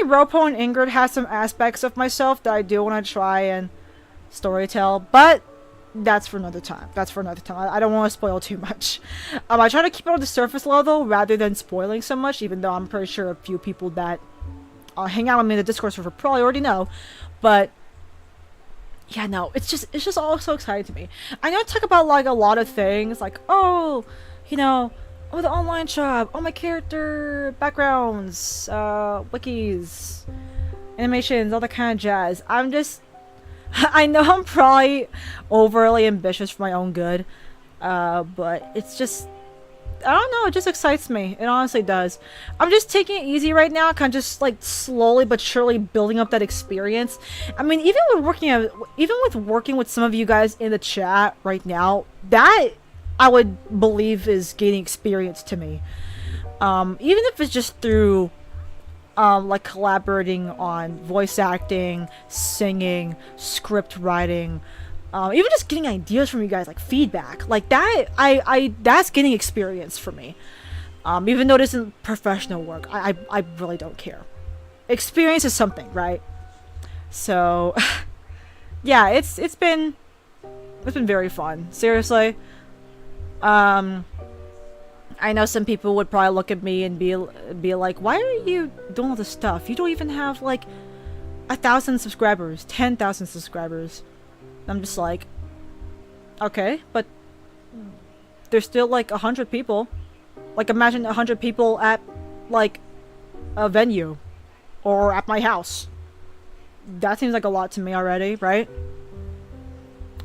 Ropo, and Ingrid has some aspects of myself that I do want to try and storytell, but that's for another time. I don't want to spoil too much. I try to keep it on the surface level rather than spoiling so much, even though I'm pretty sure a few people that hang out with me in the Discord server probably already know. But yeah, no, it's just all so exciting to me. I know I talk about like a lot of things, like the online shop, my character backgrounds, wikis, animations, all that kind of jazz. I know I'm probably overly ambitious for my own good, but it's just, I don't know, it just excites me. It honestly does. I'm just taking it easy right now, kind of just like slowly but surely building up that experience. I mean, even with working with some of you guys in the chat right now, that I would believe is gaining experience to me. Even if it's just through like collaborating on voice acting, singing, script writing, even just getting ideas from you guys, like feedback, like that. That's getting experience for me. Even though it isn't professional work, I really don't care. Experience is something, right? So, yeah, it's been very fun. Seriously. I know some people would probably look at me and be like, why are you doing all this stuff? You don't even have like 1,000 subscribers, 10,000 subscribers. I'm just like, okay, but there's still like 100 people. Like, imagine 100 people at like a venue or at my house. That seems like a lot to me already, right?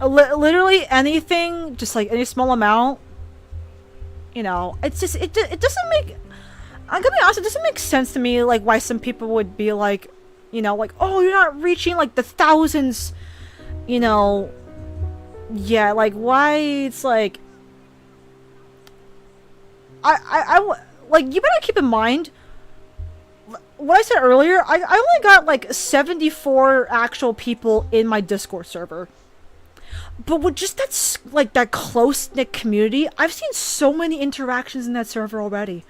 Literally anything, just like any small amount. It's just, it doesn't make, I'm gonna be honest, it doesn't make sense to me, like, why some people would be like, like, oh, you're not reaching, like, the thousands, yeah, like, why, it's like, like, you better keep in mind, what I said earlier, I only got, like, 74 actual people in my Discord server. But with just that close-knit community, I've seen so many interactions in that server already.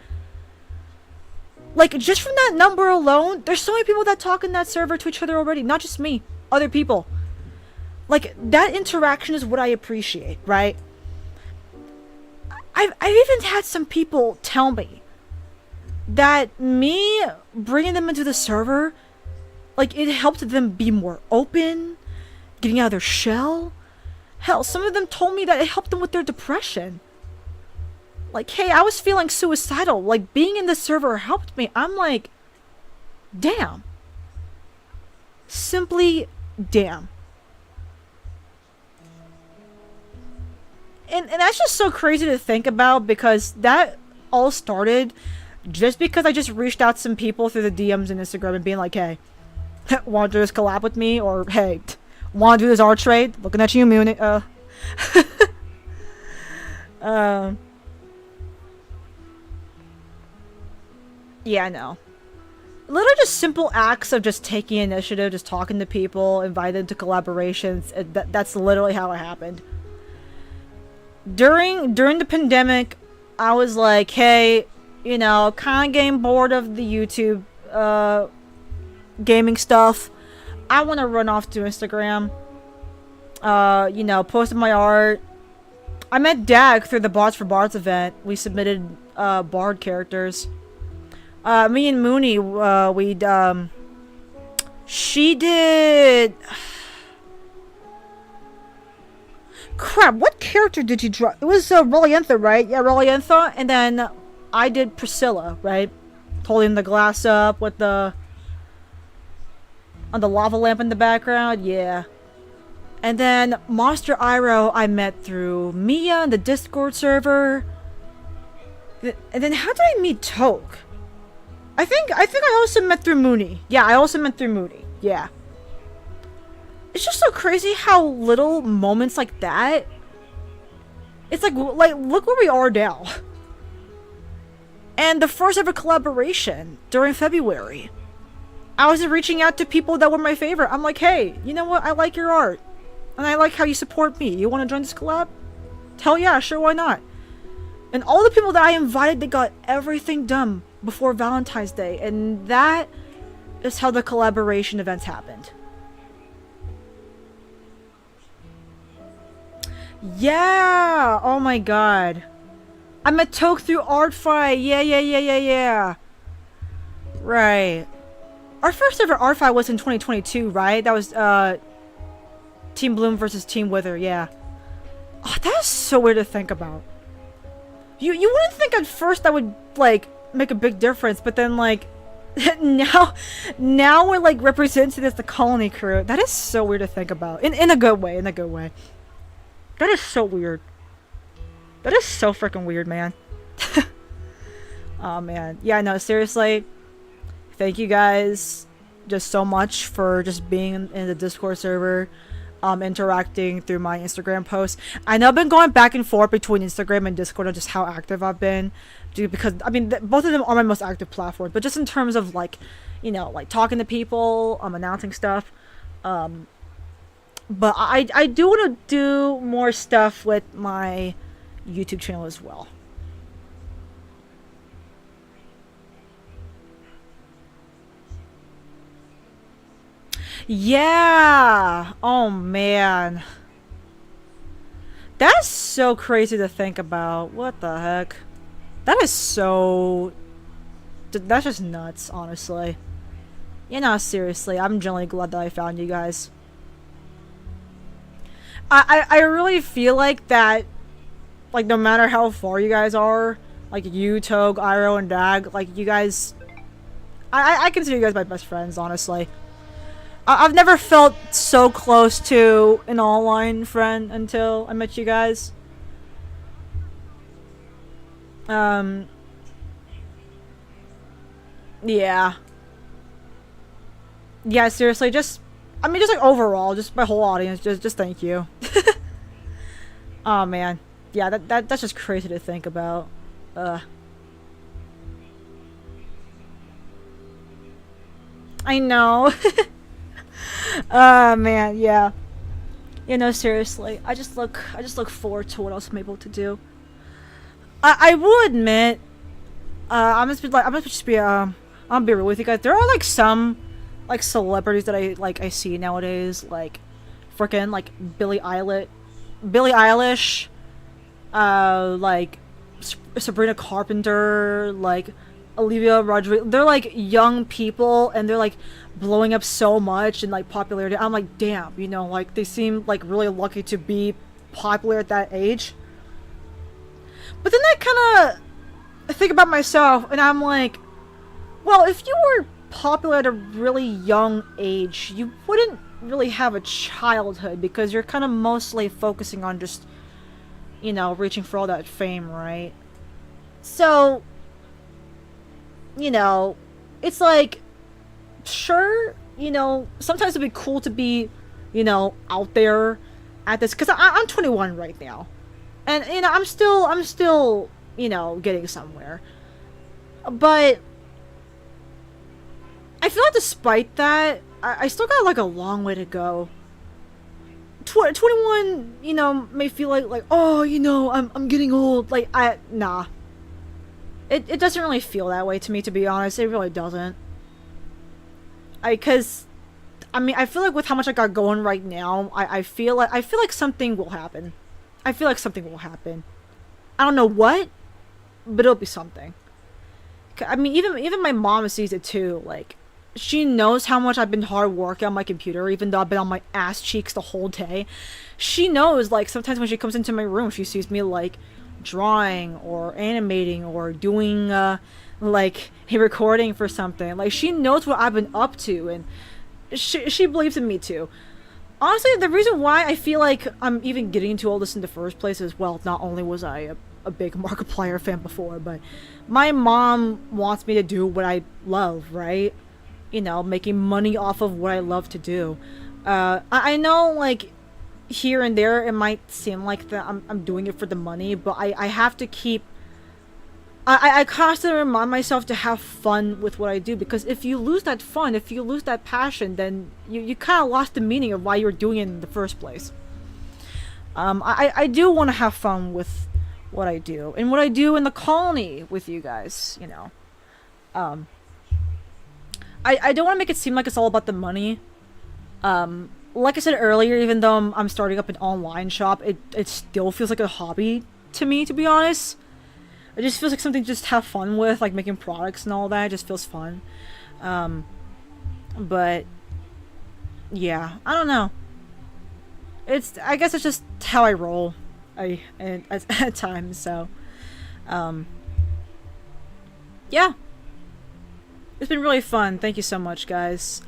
Like, just from that number alone, there's so many people that talk in that server to each other already. Not just me, other people. Like, that interaction is what I appreciate, right? I've even had some people tell me that me bringing them into the server, like, it helped them be more open, getting out of their shell. Hell, some of them told me that it helped them with their depression. Like, hey, I was feeling suicidal. Like, being in the server helped me. I'm like, Damn. Simply damn. And that's just so crazy to think about, because that all started just because I just reached out to some people through the DMs and Instagram and being like, hey, want to do this collab with me? Or, hey, want to do this art trade? Looking at you, Moon. Yeah, I know. Literally just simple acts of just taking initiative, just talking to people, invited to collaborations. That's literally how it happened. During the pandemic, I was like, hey, you know, kind of getting bored of the YouTube gaming stuff. I want to run off to Instagram. You know, posted my art. I met Dag through the Bots for Bards event. We submitted Bard characters. Me and Mooney, she did... Crap, what character did you draw? It was Reliantha, right? Yeah, Reliantha. And then I did Priscilla, right? Holding the glass up with the... on the lava lamp in the background, yeah. And then Monster Iroh I met through Mia in the Discord server. And then how did I meet Toke? I think I also met through Mooney. Yeah, I also met through Mooney. Yeah. It's just so crazy how little moments like that. It's like look where we are now. And the first ever collaboration during February. I was reaching out to people that were my favorite. I'm like, hey, you know what? I like your art. And I like how you support me. You want to join this collab? Hell yeah, sure, why not? And all the people that I invited, they got everything done before Valentine's Day. And that is how the collaboration events happened. Yeah! Oh my god. I met Toke through Artfi. Yeah. Right. Our first ever Artfi was in 2022, right? That was, Team Bloom versus Team Wither, yeah. Oh, that is so weird to think about. You wouldn't think at first that would, like, make a big difference, but then, like, now we're, like, represented as the colony crew. That is so weird to think about. In a good way, That is so weird. That is so freaking weird, man. Oh, man. Yeah, no, seriously. Thank you guys just so much for just being in the Discord server. Interacting through my Instagram posts. I know I've been going back and forth between Instagram and Discord on just how active I've been. Because, I mean, both of them are my most active platforms. But just in terms of, like, you know, like, talking to people, announcing stuff. But I do want to do more stuff with my YouTube channel as well. Yeah! Oh, man. That's so crazy to think about. What the heck? That is so... That's just nuts, honestly. You know, seriously, I'm genuinely glad that I found you guys. I really feel like that, like, no matter how far you guys are, like, you, Togue, Iroh, and Dag, like, you guys... I consider you guys my best friends, honestly. I've never felt so close to an online friend until I met you guys. Yeah. Yeah, seriously, just... I mean, just like overall, just my whole audience, just thank you. Oh man. Yeah, that's just crazy to think about. I know. Man, yeah. You know, seriously, I just look forward to what else I'm able to do. I will admit, I'm gonna be real with you guys. There are like some, like, celebrities that I see nowadays, like, frickin' like Billie Eilish, like Sabrina Carpenter, like Olivia Rodrigo. They're like young people and they're like blowing up so much and like popularity. I'm like, damn, you know, like they seem like really lucky to be popular at that age. But then I kind of think about myself and I'm like, well, if you were popular at a really young age, you wouldn't really have a childhood because you're kind of mostly focusing on just, you know, reaching for all that fame, right? So, you know, it's like, sure, you know, sometimes it'd be cool to be, you know, out there at this, because I'm 21 right now, and you know, I'm still, you know, getting somewhere, but I feel like despite that, I still got like a long way to go. 21, you know, may feel like, oh, you know, I'm getting old. Like, nah. It doesn't really feel that way to me, to be honest. It really doesn't. Cause, I mean, I feel like with how much I got going right now, I feel like something will happen. I feel like something will happen. I don't know what, but it'll be something. I mean, even my mom sees it too. Like, she knows how much I've been hard working on my computer, even though I've been on my ass cheeks the whole day. She knows, like, sometimes when she comes into my room, she sees me, like, drawing or animating or doing, like, a recording for something. Like, she knows what I've been up to, and she believes in me too. Honestly, the reason why I feel like I'm even getting into all this in the first place is, well, not only was I a big Markiplier fan before, but my mom wants me to do what I love, right? You know, making money off of what I love to do. I know, like, here and there it might seem like that I'm doing it for the money, but I have to keep... I constantly remind myself to have fun with what I do, because if you lose that fun, if you lose that passion, then you kind of lost the meaning of why you were doing it in the first place. I do want to have fun with what I do, and what I do in the colony with you guys, you know. I don't want to make it seem like it's all about the money. Like I said earlier, even though I'm starting up an online shop, it still feels like a hobby to me, to be honest. It just feels like something to just have fun with, like making products and all that. It just feels fun. But yeah, I don't know. I guess it's just how I roll. At times, so yeah. It's been really fun. Thank you so much, guys.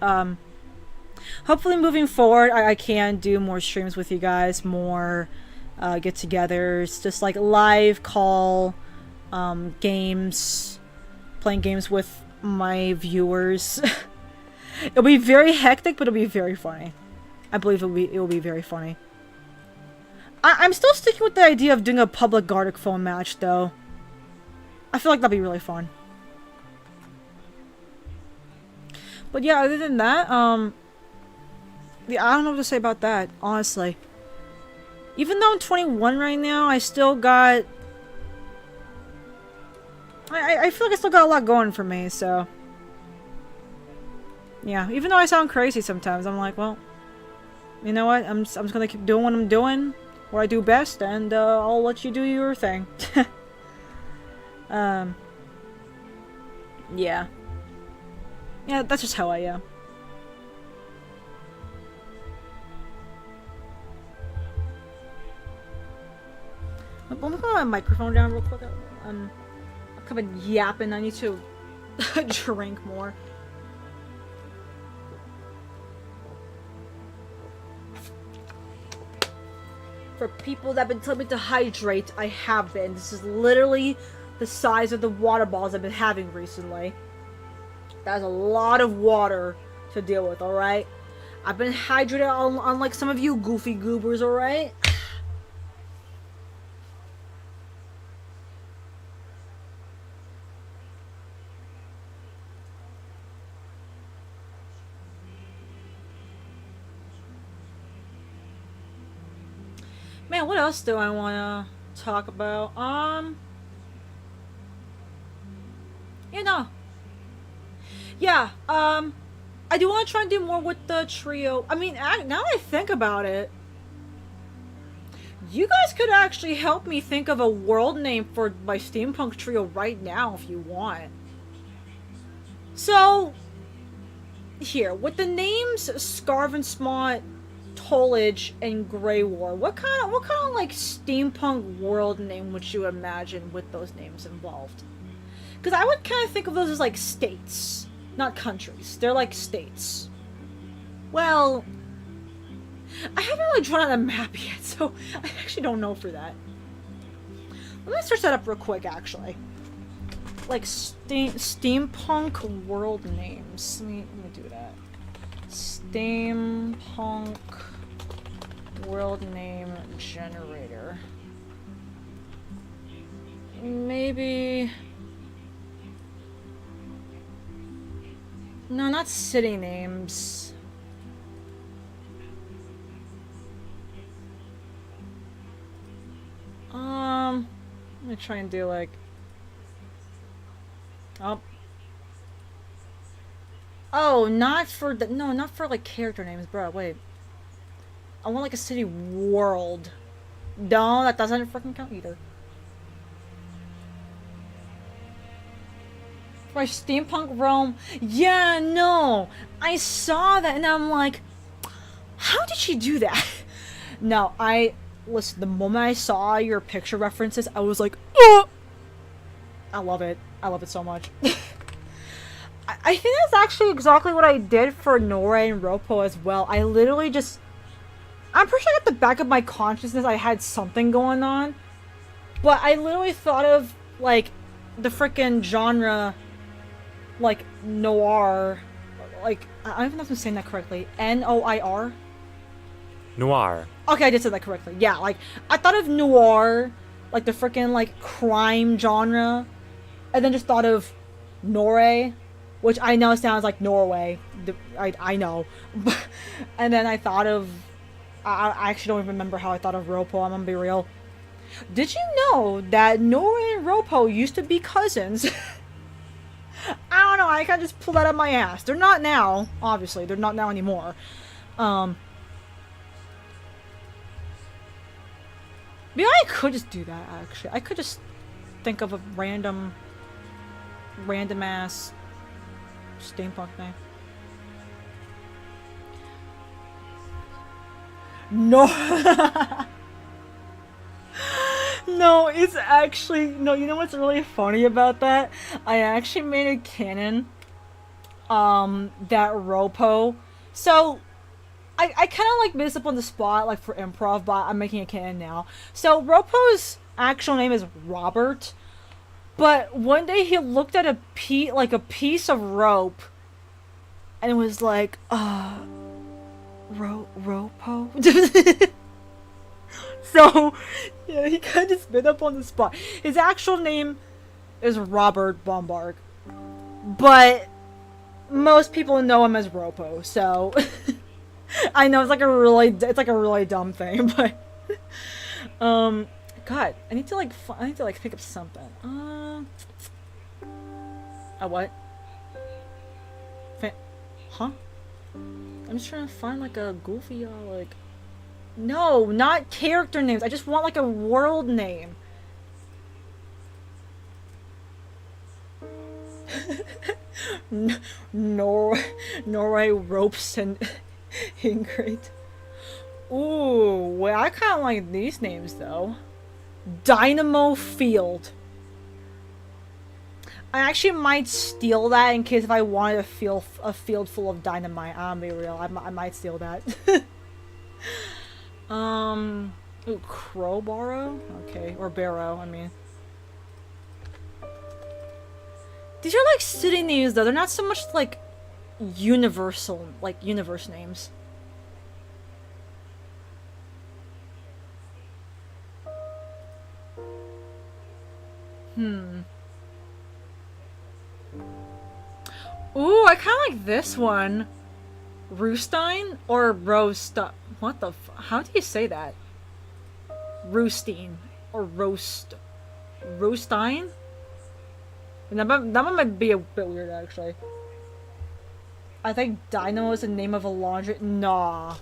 Hopefully moving forward, I can do more streams with you guys, more get-togethers, just like live call games, playing games with my viewers. It'll be very hectic, but it'll be very funny. I believe it'll be very funny. I'm still sticking with the idea of doing a public Gartic phone match, though. I feel like that'd be really fun. But yeah, other than that, yeah, I don't know what to say about that, honestly. Even though I'm 21 right now, I still got... I feel like I still got a lot going for me, so... Yeah, even though I sound crazy sometimes, I'm like, well... You know what, I'm just gonna keep doing what I'm doing, what I do best, and I'll let you do your thing. Yeah. Yeah, that's just how I am. I'm gonna put my microphone down real quick. I'm kind of yapping. I need to drink more. For people that have been telling me to hydrate, I have been. This is literally the size of the water balls I've been having recently. That's a lot of water to deal with, alright? I've been hydrated unlike some of you goofy goobers, alright? Man, what else do I want to talk about? You know. Yeah, I do want to try and do more with the trio. I mean, now I think about it, you guys could actually help me think of a world name for my steampunk trio right now if you want. So, here, with the names Scarvensmont, Tollage, and Grey War, what kind of like steampunk world name would you imagine with those names involved? Because I would kind of think of those as like states. Not countries. They're like states. Well, I haven't really drawn out a map yet, so I actually don't know for that. Let me search that up real quick, actually. Like, steampunk world names. Let me do that. Steampunk world name generator. Maybe... No, not city names. Let me try and do like... Oh, not for the... No, not for like character names, bro. Wait. I want like a city world. No, that doesn't freaking count either. My steampunk realm. Yeah, no. I saw that and I'm like, how did she do that? No, listen, the moment I saw your picture references, I was like, oh! I love it. I love it so much. I think that's actually exactly what I did for Norei and Ropo as well. I literally just... I'm pretty sure at the back of my consciousness I had something going on. But I literally thought of, like, the frickin' genre... Like, noir. Like, I don't even know if I'm saying that correctly. N-O-I-R? Noir. Okay, I did say that correctly. Yeah, like, I thought of noir, like the frickin', like, crime genre. And then just thought of Norei, which I know sounds like Norway. I know. And then I thought of... I actually don't even remember how I thought of Ropo, I'm gonna be real. Did you know that Norei and Ropo used to be cousins? I don't know, I kinda just pulled that out of my ass. They're not now, obviously. They're not now anymore. Maybe I could just do that, actually. I could just think of a random ass steampunk name. No. No, it's actually... No, you know what's really funny about that? I actually made a canon, that Ropo... So, I kind of, like, made this up on the spot, like, for improv, but I'm making a canon now. So, Ropo's actual name is Robert, but one day he looked at a piece of rope, and it was like, Ropo? So, yeah, he kind of spit up on the spot. His actual name is Robert Bombard, but most people know him as Ropo, so... I know, it's like a really dumb thing, but... God, I need to, like, pick up something. A what? Huh? I'm just trying to find, like, a goofy, like... No, not character names. I just want, like, a world name. Norway ropes and Ingrid. Ooh, well, I kind of like these names, though. Dynamo Field. I actually might steal that in case if I wanted a field full of dynamite. I'm gonna be real. I might steal that. Ooh, Crowbarrow? Okay, or Barrow, I mean. These are like city names, though. They're not so much like universe names. Ooh, I kind of like this one. Roostine or Roast? What the how do you say that? Roostine or Roastine? That one might be a bit weird, actually. I think Dino is the name of a laundry. Nah.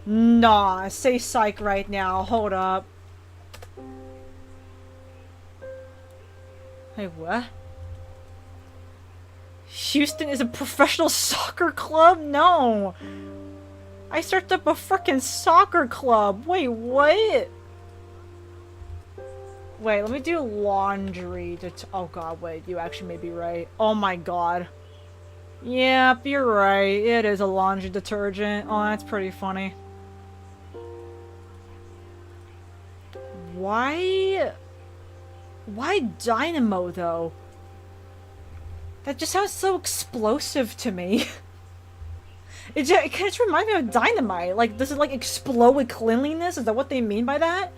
Nah, say psych right now. Hold up. Hey, what? Houston is a professional soccer club? No. I started up a frickin' soccer club. Wait, what? Wait, let me do laundry. Oh god, wait, you actually may be right. Oh my god. Yep, you're right. It is a laundry detergent. Oh, that's pretty funny. Why? Why dynamo, though? That just sounds so explosive to me. It just reminds me of dynamite. Like, does it, like, explode with cleanliness? Is that what they mean by that?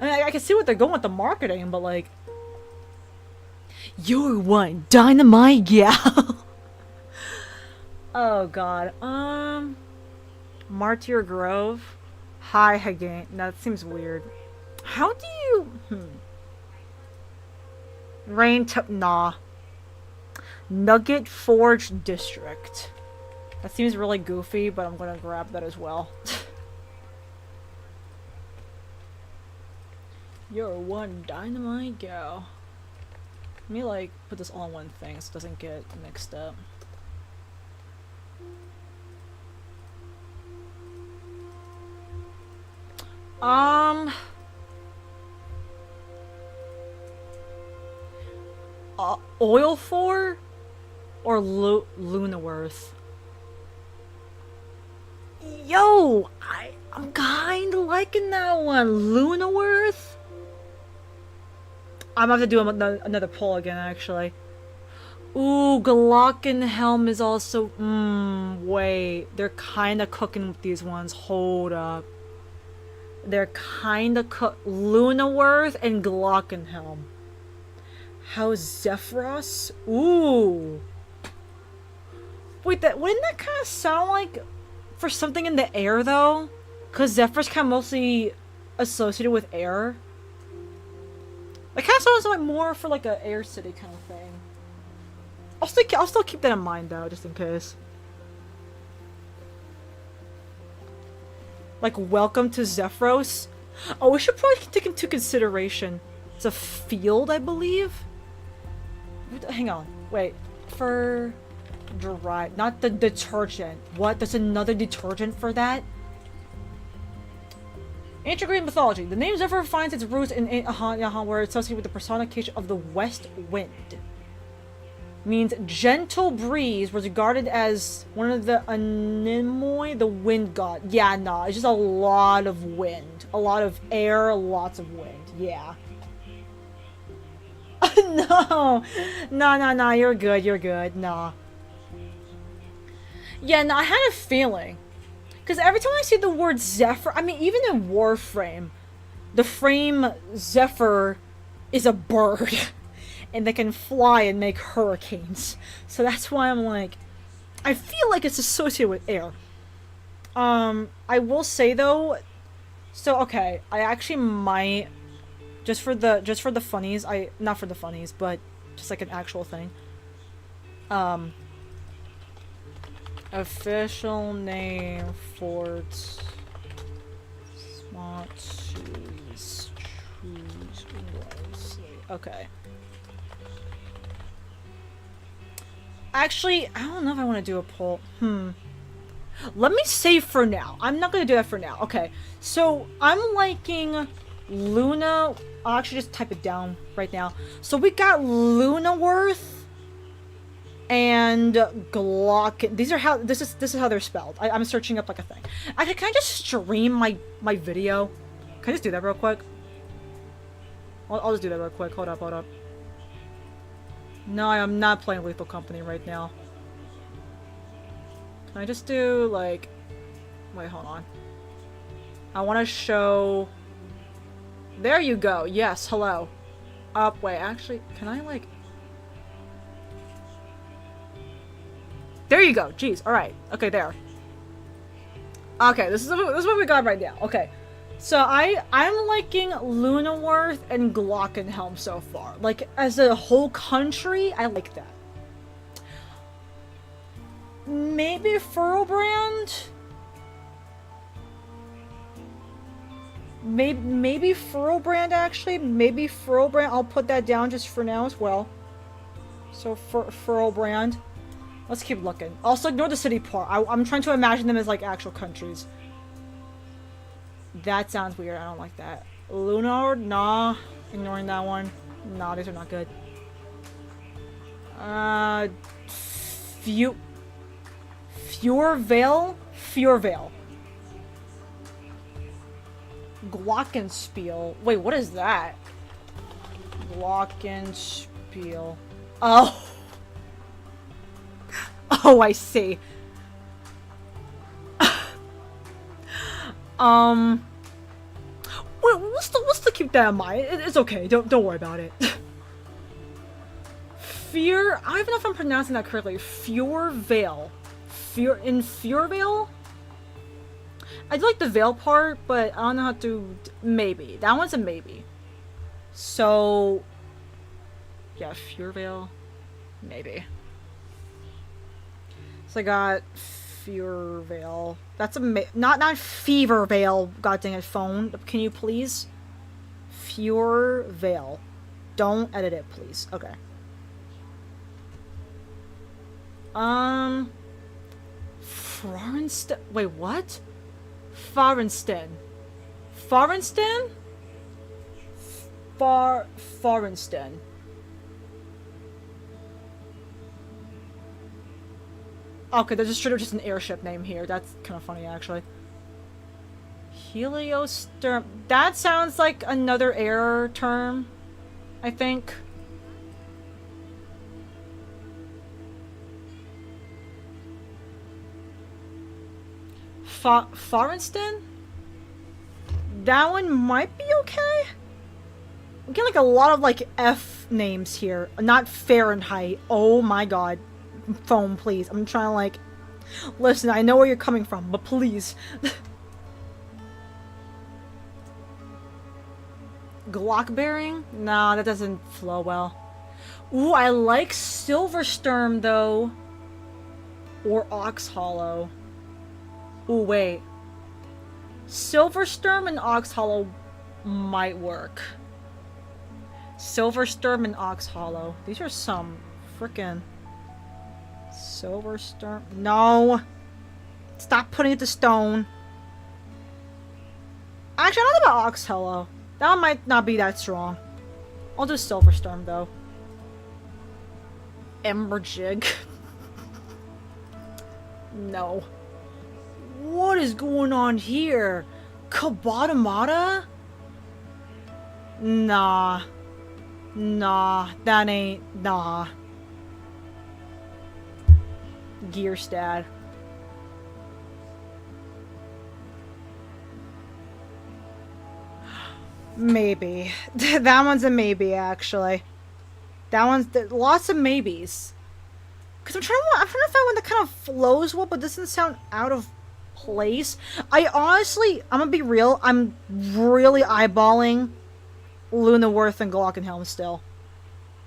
I mean, I can see what they're going with the marketing, but, like... You're one dynamite gal! Oh, God. Martyr Grove? Hi, Hagen. That seems weird. How do you... Nah. Nugget Forge District. That seems really goofy, but I'm gonna grab that as well. You're one dynamite gal. Let me, like, put this all in one thing so it doesn't get mixed up. Oil for or Lunaworth? Yo, I'm kinda liking that one. Lunaworth? I'm gonna have to do another poll again, actually. Ooh, Glockenhelm is also... wait. They're kinda cooking with these ones. Hold up. They're kinda Lunaworth and Glockenhelm. How's Zephyros? Ooh. Wait, wouldn't that kind of sound like for something in the air, though? Because Zephyr's kind of mostly associated with air. It kind of sounds like more for like a air city kind of thing. I'll still keep that in mind, though, just in case. Like, welcome to Zephyros. Oh, we should probably take into consideration. It's a field, I believe? Hang on. Wait. For... Dry. Not the detergent. What? There's another detergent for that? Ancient Greek mythology. The name Zephyr finds its roots in where it's associated with the personification of the west wind. Means gentle breeze was regarded as one of the anemoi, the wind god. Yeah, nah, it's just a lot of wind. A lot of air, lots of wind. Yeah. No! No, you're good, Nah. Yeah, no, I had a feeling. Because every time I see the word Zephyr, I mean, even in Warframe, the frame Zephyr is a bird. And they can fly and make hurricanes. So that's why I'm like, I feel like it's associated with air. I will say though, so okay, I actually might, just for the funnies, not for the funnies, but just like an actual thing. Official name Fort Smart Cheese. Okay. Actually, I don't know if I want to do a poll. Let me save for now. I'm not going to do that for now. Okay. So, I'm liking Luna. I'll actually just type it down right now. So, we got Lunaworth and Glock. These are how... This is how they're spelled. I'm searching up like a thing. Actually, can I just stream my video? Can I just do that real quick? I'll just do that real quick. Hold up. No, I am not playing Lethal Company right now. Can I just do, like... Wait, hold on. I want to show... There you go. Yes, hello. Wait, actually, can I, like... There you go. Jeez, alright. Okay, there. Okay, this is what we got right now. Okay. So, I'm liking Lunaworth and Glockenhelm so far. Like, as a whole country, I like that. Maybe Furlbrand? Maybe Furlbrand, actually. Maybe Furlbrand. I'll put that down just for now as well. So, Furlbrand. Let's keep looking. Also, ignore the city part. I'm trying to imagine them as, like, actual countries. That sounds weird. I don't like that. Lunar? Nah. Ignoring that one. Nah, these are not good. Fjorvale? Fjorvale. Glockenspiel. Wait, what is that? Glockenspiel. Oh. Oh, I see. Well, we'll still keep that in mind. It's okay. Don't worry about it. Fear. I don't even know if I'm pronouncing that correctly. Fjorvale. In Fjorvale? I do like the Vale part, but I don't know how to. Maybe that one's a maybe. So, yeah, Fjorvale. Maybe. So I got Fearvale. That's a not Fevervale. God dang it, phone. Can you please? Fearvale. Don't edit it, please. Okay. Florenstein. Wait, what? Farensten. Farensten? Farensten. Okay, there's just straight up just an airship name here. That's kind of funny, actually. Heliosturm. That sounds like another air term, I think. Farensten? That one might be okay? We get like a lot of like F names here. Not Fahrenheit. Oh my god. Phone, please. I'm trying to like... Listen, I know where you're coming from, but please. Glock bearing? Nah, that doesn't flow well. Ooh, I like Silversturm though. Or Ox Hollow. Ooh, wait. Silversturm and Ox Hollow might work. Silversturm and Ox Hollow. These are some frickin' Silversturm. No! Stop putting it to stone. Actually, I don't know about Ox Hollow. That one might not be that strong. I'll do Silversturm though. Emberjig. No. What is going on here? Kabatamata? Nah. Nah, that ain't... Nah. Gearstad. Maybe. That one's a maybe, actually. That one's... Lots of maybes. Because I'm trying to find one that kind of flows well, but doesn't sound out of place. I honestly... I'm gonna be real. I'm really eyeballing Lunaworth and Glockenhelm still.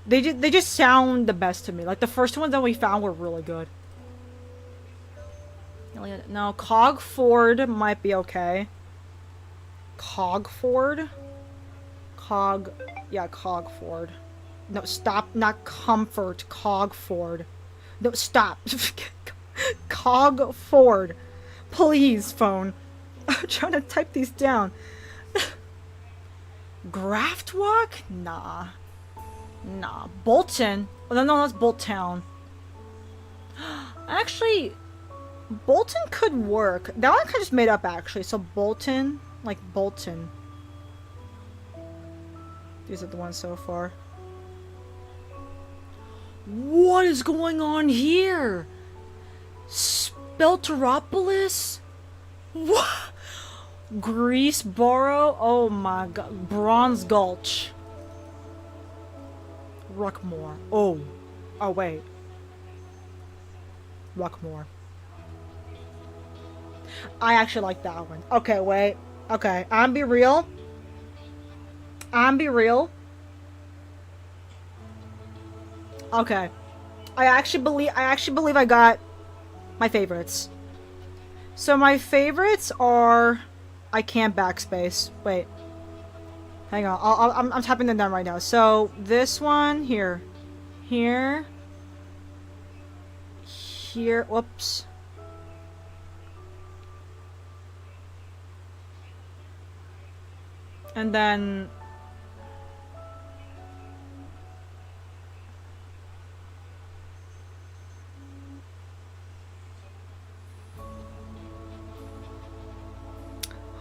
They just sound the best to me. Like, the first ones that we found were really good. No, Cogford might be okay. Cogford? Yeah, Cogford. No, stop. Not Comfort. Cogford. No, stop. Cogford. Please, phone. I'm trying to type these down. Graftwalk? Nah. Nah. Bolton? Oh, no, that's Bolt Town. Actually, Bolton could work. That one kind of just made up, actually. So Bolton, like Bolton. These are the ones so far. What is going on here? Spelteropolis? What? Greaseboro? Oh my god. Bronze Gulch. Ruckmore. Oh. Oh, wait. Ruckmore. I actually like that one. Okay, wait. Okay, I'm be real. Okay. I actually believe I got my favorites. So my favorites are... I can't backspace. Wait. Hang on. I'm typing them down right now. So this one here. Here. Here. Whoops. And then...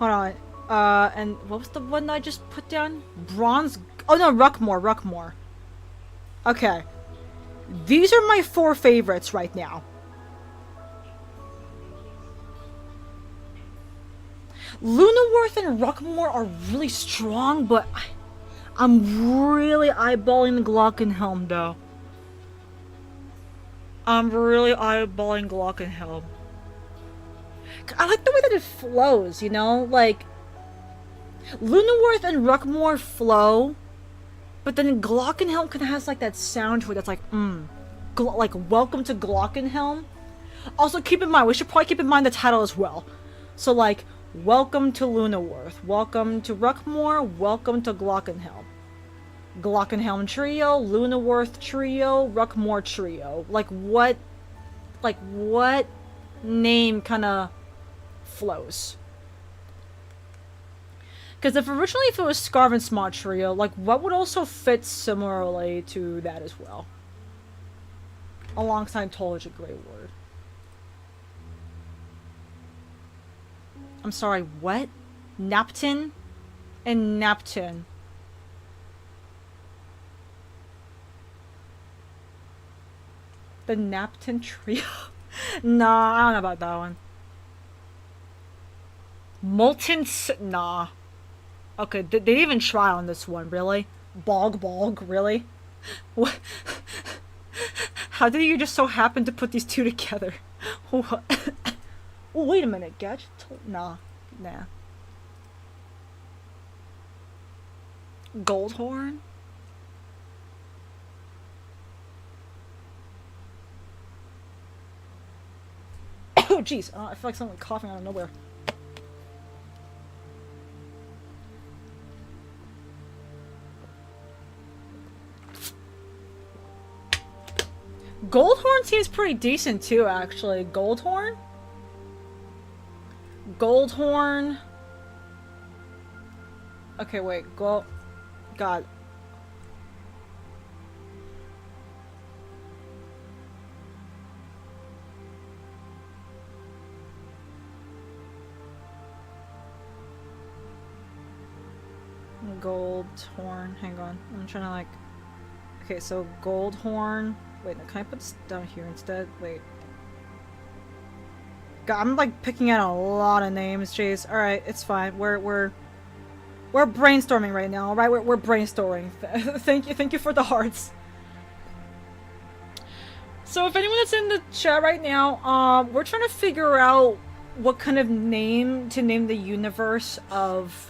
Hold on. And what was the one I just put down? Bronze. Oh no, Ruckmore. Okay. These are my 4 favorites right now. Lunaworth and Ruckmore are really strong, but I'm really eyeballing Glockenhelm though. I'm really eyeballing Glockenhelm. I like the way that it flows, you know? Like, Lunaworth and Ruckmore flow, but then Glockenhelm kind of has like that sound to it that's like, like, welcome to Glockenhelm. Also, keep in mind, we should probably keep in mind the title as well. So, like, welcome to Lunaworth, welcome to Ruckmore, welcome to Glockenhelm. Glockenhelm Trio, Lunaworth Trio, Ruckmore Trio. Like, what name kind of flows? Because if it was Scarven Smart Trio, like, what would also fit similarly to that as well? Alongside Tolage Grey Ward. I'm sorry, what? Napton and Napton. The Napton Trio? Nah, I don't know about that one. Nah. Okay, they didn't even try on this one, really? Bog, really? What? How did you just so happen to put these two together? What? Oh, wait a minute, Gadget? Nah. Goldhorn? Oh, jeez. I feel like someone coughing out of nowhere. Goldhorn seems pretty decent too, actually. Goldhorn? Okay, wait. God. Goldhorn. Hang on. I'm trying to like... Okay, so Goldhorn... Wait, no, can I put this down here instead? Wait. God, I'm like picking out a lot of names, jeez. Alright, it's fine. We're brainstorming right now, alright? We're brainstorming. Thank you for the hearts. So if anyone that's in the chat right now, we're trying to figure out what kind of name to name the universe of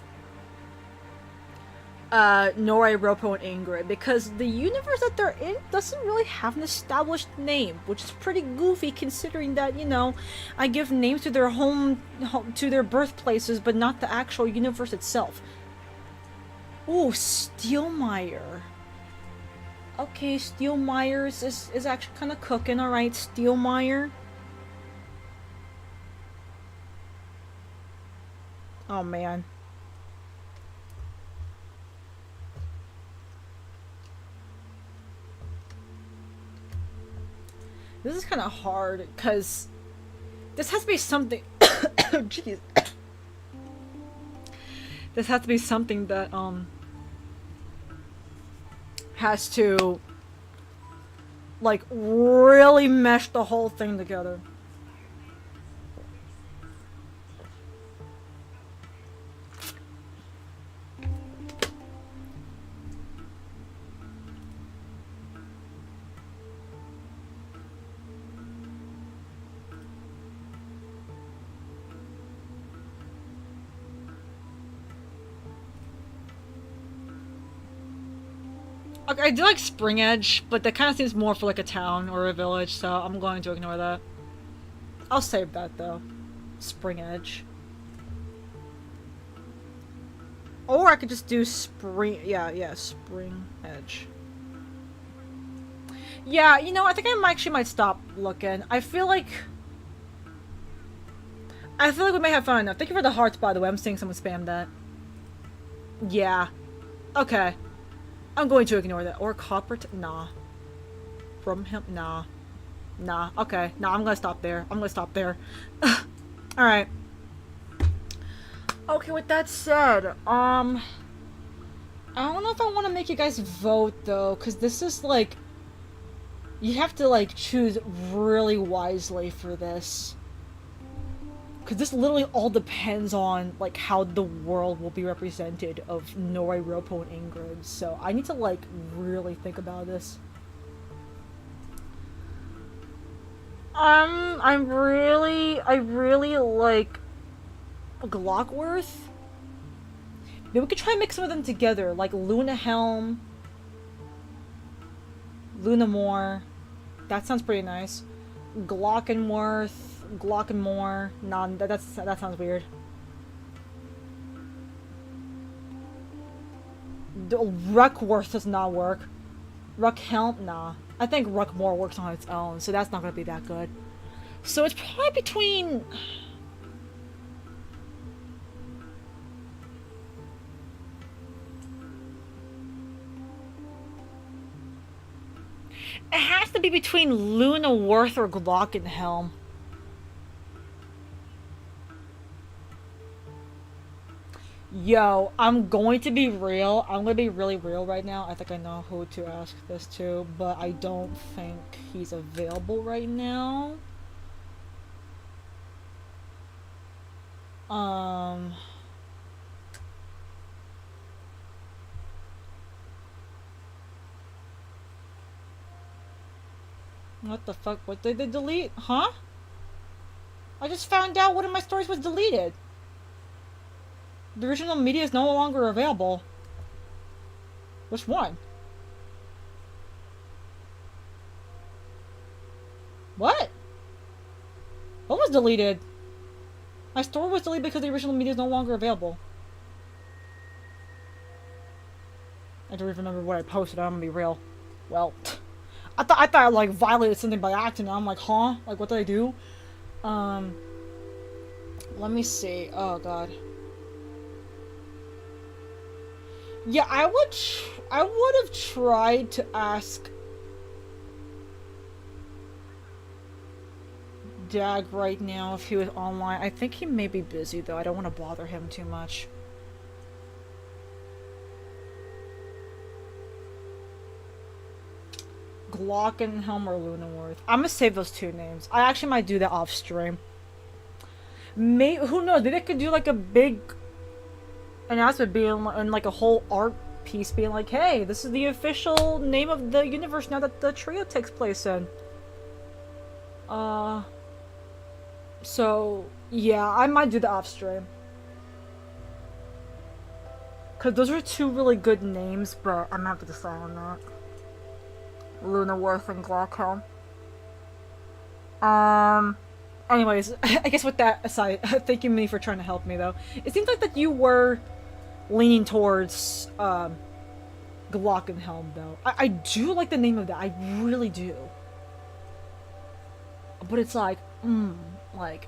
Norai, Ropo, and Ingrid, because the universe that they're in doesn't really have an established name, which is pretty goofy considering that, you know, I give names to their to their birthplaces, but not the actual universe itself. Ooh, Steelmeyer. Okay, Steelmeyer's is actually kind of cooking, alright, Steelmeyer. Oh, man. This is kind of hard, because this has to be something... Jeez. This has to be something that, has to, like, really mesh the whole thing together. I do like Spring Edge, but that kind of seems more for like a town or a village, so I'm going to ignore that. I'll save that though. Spring Edge. Or I could just do Spring... Yeah, Spring Edge. Yeah, you know, I think I actually might stop looking. I feel like we may have fun enough. Thank you for the hearts, by the way. I'm seeing someone spam that. Yeah. Okay. I'm going to ignore that. Or copper... Nah. From him? Nah. Nah. Okay. Nah, I'm gonna stop there. Alright. Okay, with that said, I don't know if I want to make you guys vote though, because this is like you have to like choose really wisely for this. Because this literally all depends on like how the world will be represented of Norway, Ropo, and Ingrid. So I need to like really think about this. I really like Glockworth. Maybe we could try and mix some of them together, like Luna Helm, Luna Moore. That sounds pretty nice. Glockenworth, Glockenmore. Nah, that sounds weird. Ruckworth does not work. Ruckhelm, nah. I think Ruckmore works on its own, so that's not gonna be that good. So it's probably between. It has to be between Luna Worth or Glockenhelm. Yo, I'm going to be real. I'm gonna be really real right now. I think I know who to ask this to, but I don't think he's available right now. Um. What the fuck? What did they delete? Huh? I just found out one of my stories was deleted. The original media is no longer available. Which one? What? What was deleted? My story was deleted because the original media is no longer available. I don't even remember what I posted. I'm gonna be real. Well, I thought I like violated something by accident. I'm like, huh? Like, what did I do? Um, let me see. Oh god. Yeah, I would have tried to ask Dag right now if he was online. I think he may be busy though. I don't want to bother him too much. Glockenhelm or Lunaworth. I'm gonna save those two names. I actually might do that off stream. Who knows? Maybe I could do like a big announcement being and like a whole art piece being like, hey, this is the official name of the universe now that the trio takes place in. So yeah, I might do the off stream. Cause those are two really good names, but I'm gonna have to decide on that. Lunaworth and Glockhelm. Anyways, I guess with that aside, thank you, Minnie, for trying to help me, though. It seems like that you were leaning towards, Glockenhelm, though. I do like the name of that. I really do. But it's like, like...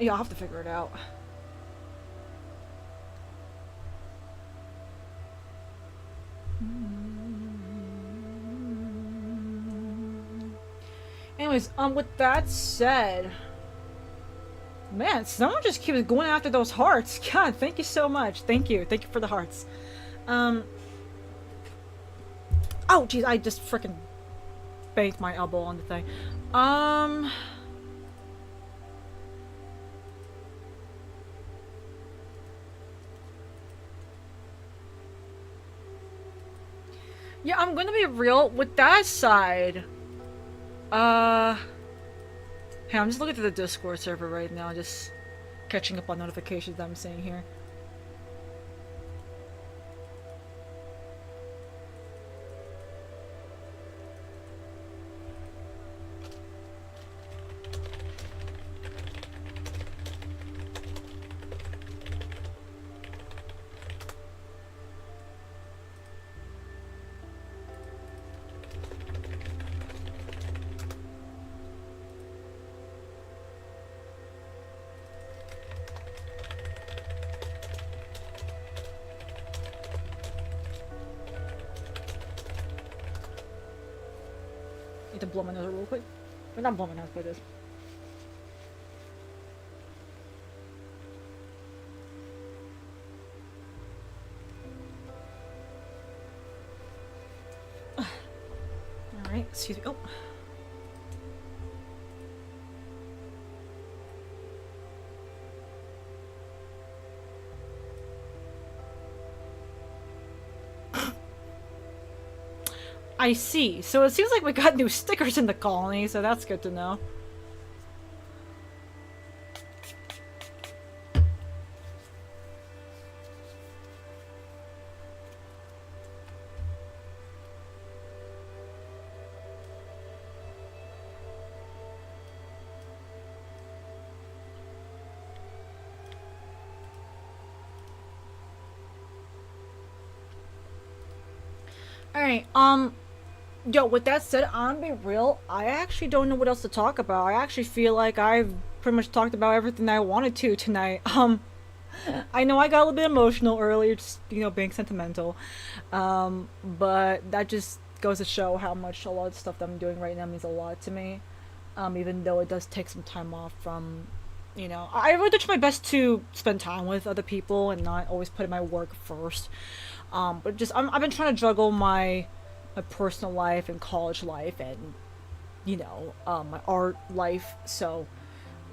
Yeah, I'll have to figure it out. Anyways, with that said... Man, someone just keeps going after those hearts. God, thank you so much. Thank you. Thank you for the hearts. Oh, jeez, I just freaking banged my elbow on the thing. Yeah, I'm gonna be real. With that aside, hey, I'm just looking through the Discord server right now, just catching up on notifications that I'm seeing here. Need to blow my nose real quick. Or not blow my nose, but this. excuse me. Oh. I see. So it seems like we got new stickers in the colony, so that's good to know. Alright, yo, with that said, I'm gonna be real, I actually don't know what else to talk about. I actually feel like I've pretty much talked about everything I wanted to tonight. I know I got a little bit emotional earlier, just, being sentimental. But that just goes to show how much a lot of stuff that I'm doing right now means a lot to me. Even though it does take some time off from, I really do try my best to spend time with other people and not always put my work first. But just I've been trying to juggle my personal life and college life and my art life. So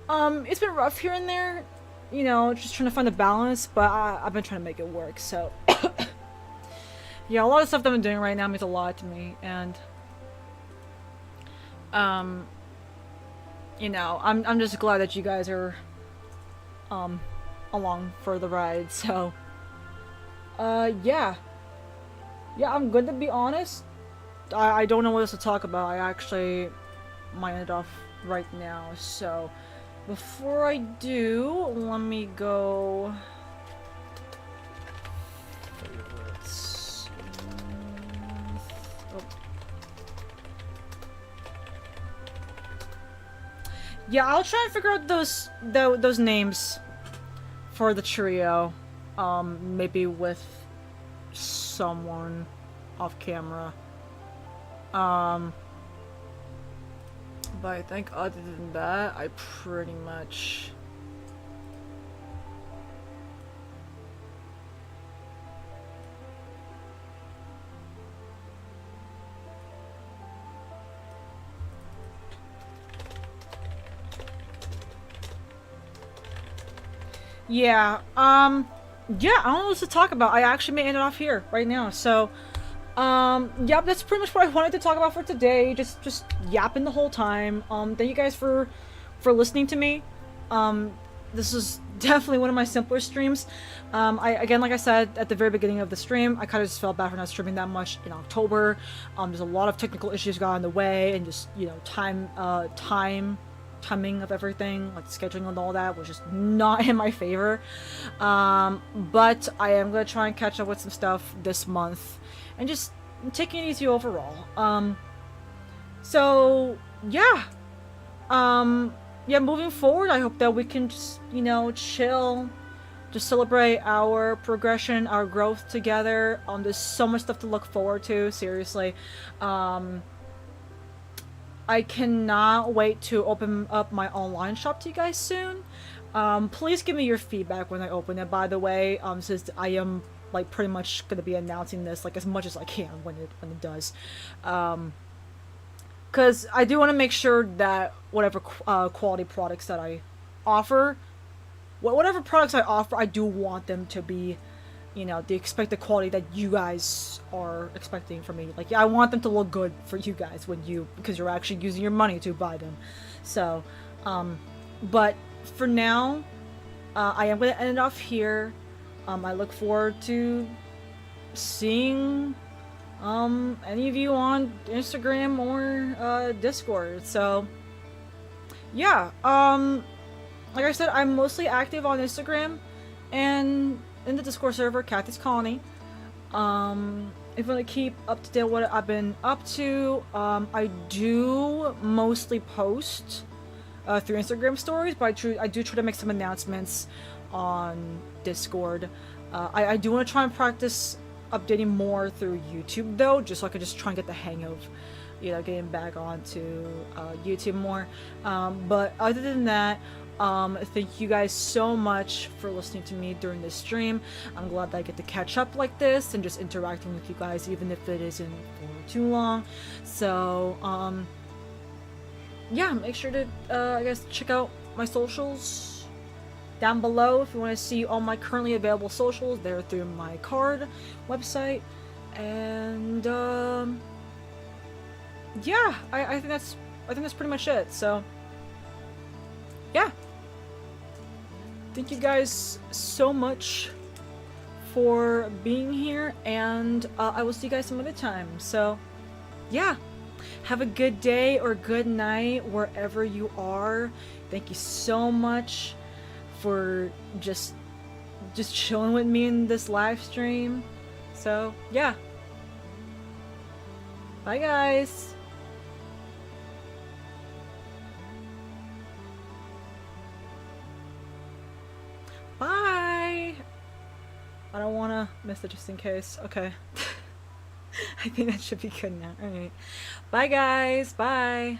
it's been rough here and there. Just trying to find a balance, but I've been trying to make it work. So yeah, a lot of stuff that I'm doing right now means a lot to me, and I'm just glad that you guys are along for the ride. So yeah, I'm going to be honest. I don't know what else to talk about. I actually might end off right now. So before I do, let me go. Favorites. Oh. Yeah, I'll try and figure out those names for the trio. Maybe with someone off camera. But I think other than that, I pretty much... Yeah, yeah, I don't know what to talk about. I actually may end it off here right now. So, yeah, that's pretty much what I wanted to talk about for today. Just yapping the whole time. Thank you guys for listening to me. This is definitely one of my simpler streams. Again, like I said at the very beginning of the stream, I kind of just felt bad for not streaming that much in October. There's a lot of technical issues got in the way, and just timing of everything, like scheduling and all that, was just not in my favor. But I am gonna try and catch up with some stuff this month, and just taking it easy overall. So yeah, yeah, moving forward, I hope that we can just, chill, just celebrate our progression, our growth together. There's so much stuff to look forward to, seriously. I cannot wait to open up my online shop to you guys soon. Please give me your feedback when I open it, by the way, since I am like pretty much gonna be announcing this like as much as I can when it does. Because I do want to make sure that whatever quality products that I offer, whatever products I offer, I do want them to be, the expected quality that you guys are expecting from me. Like, yeah, I want them to look good for you guys because you're actually using your money to buy them. So, but for now, I am going to end it off here. I look forward to seeing any of you on Instagram or Discord. So yeah, like I said, I'm mostly active on Instagram and in the Discord server, Kathy's Colony. If you want to keep up to date with what I've been up to, I do mostly post through Instagram stories, but I do try to make some announcements on Discord. I do want to try and practice updating more through YouTube though, just so I can just try and get the hang of, getting back onto YouTube more. But other than that, Thank you guys so much for listening to me during this stream. I'm glad that I get to catch up like this and just interacting with you guys, even if it isn't for too long. So, yeah, make sure to, I guess, check out my socials down below if you want to see all my currently available socials. They're through my card website. And, yeah, I think that's pretty much it. So, yeah. Thank you guys so much for being here, and I will see you guys some other time. So, yeah. Have a good day or good night wherever you are. Thank you so much for just chilling with me in this live stream. So, yeah. Bye, guys. Bye! I don't want to miss it just in case. Okay. I think that should be good now. Alright. Bye, guys. Bye.